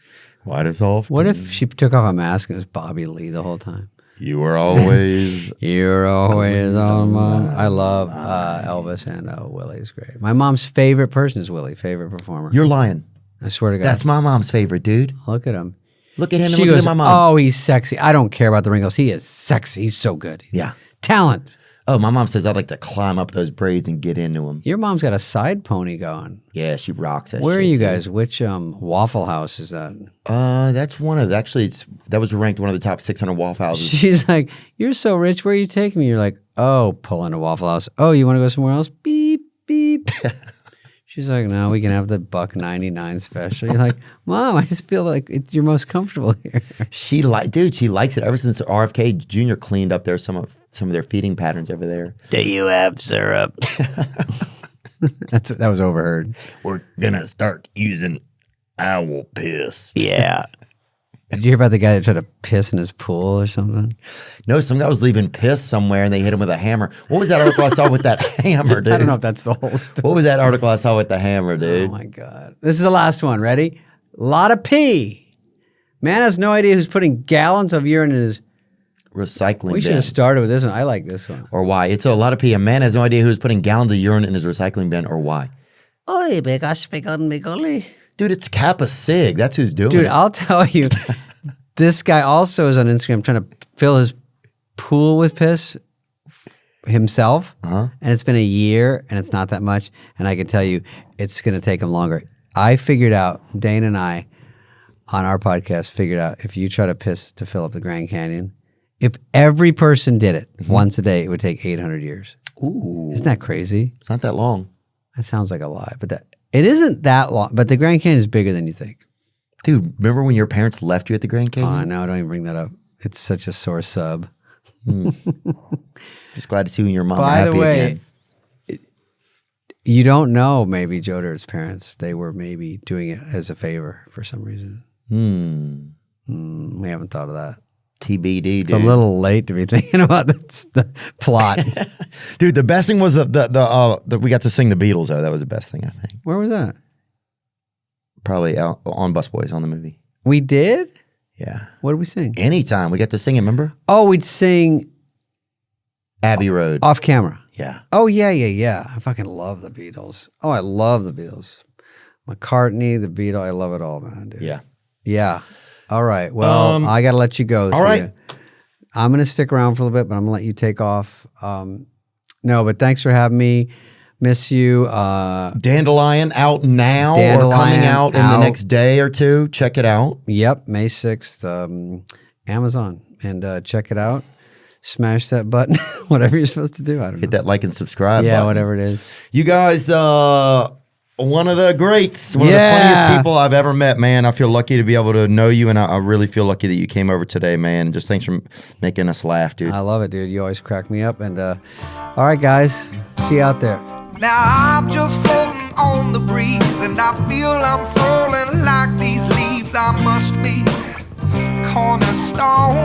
Why does often? What if she took off a mask and it was Bobby Lee the whole time? You were always... You're always on my... I love Elvis and Willie's great. My mom's favorite person is Willie, favorite performer. You're lying. I swear to God. That's my mom's favorite, dude. Look at him. Look at him and She look goes, at my mom. oh, he's sexy. I don't care about the wrinkles. He is sexy. He's so good. Yeah. Talent. Oh, my mom says I'd like to climb up those braids and get into them. Your mom's got a side pony going. Yeah, she rocks that Where are shit, you dude. guys? Which Waffle House is that? That's one of... Actually, that was ranked one of the top 600 Waffle Houses. She's like, you're so rich. Where are you taking me? You're like, oh, pull in a Waffle House. Oh, you want to go somewhere else? Beep, beep. She's like, no, we can have the $1.99 special. You're like, Mom, I just feel like you're most comfortable here. She likes it ever since RFK Jr. cleaned up some of their feeding patterns over there. Do you have syrup? That was overheard. We're gonna start using owl piss. Yeah. Did you hear about the guy that tried to piss in his pool or something? No, some guy was leaving piss somewhere and they hit him with a hammer. What was that article I saw with that hammer, dude? I don't know if that's the whole story. What was that article I saw with the hammer, Oh dude? my God. This is the last one. Ready? Lot of pee. Man has no idea who's putting gallons of urine in his... Recycling We should bin. have started with this one. I like this one. Or why? It's a lot of pee. A man has no idea who's putting gallons of urine in his recycling bin or why. Oy, big. Dude, it's Kappa Sig. That's who's doing Dude, it. I'll tell you, this guy also is on Instagram trying to fill his pool with piss himself. And it's been a year and it's not that much. And I can tell you, it's going to take him longer. I figured out, Dana and I, on our podcast, figured out if you try to piss to fill up the Grand Canyon, if every person did it once a day, it would take 800 years. Ooh. Isn't that crazy? It's not that long. That sounds like a lie, but it isn't that long. But the Grand Canyon is bigger than you think. Dude, remember when your parents left you at the Grand Canyon? Oh, no, don't even bring that up. It's such a sore sub. Just glad to see you and your mom are By happy the way, again. you don't know maybe Joe Dirt's parents. They were maybe doing it as a favor for some reason. We haven't thought of that. TBD, dude. It's a little late to be thinking about the plot. Dude, the best thing was the we got to sing the Beatles, though. That was the best thing, I think. Where was that? Probably out on Busboys on the movie. We did? Yeah. What did we sing? Anytime. We got to sing it, remember? Oh, we'd sing Abbey Road. off camera. Yeah. Oh, yeah. I fucking love the Beatles. Oh, I love the Beatles. McCartney, the Beatles. I love it all, man, dude. Yeah. Yeah. All right. Well, I got to let you go. All right. I'm going to stick around for a little bit, but I'm going to let you take off. No, but thanks for having me. Miss you. Dandelion out now or Dandelion coming out in the out. next day or two. Check it out. Yep. May 6th, Amazon. And check it out. smash that button, whatever you're supposed to do. I don't know. Hit that like and subscribe Yeah, button. whatever it is. You guys, one of the greats, one of the funniest people I've ever met, man. I feel lucky to be able to know you, and I really feel lucky that you came over today, man. Just thanks for making us laugh, dude. I love it, dude. You always crack me up. And all right, guys, see you out there. Now I'm just floating on the breeze, and I feel I'm falling like these leaves. I must be cornerstone.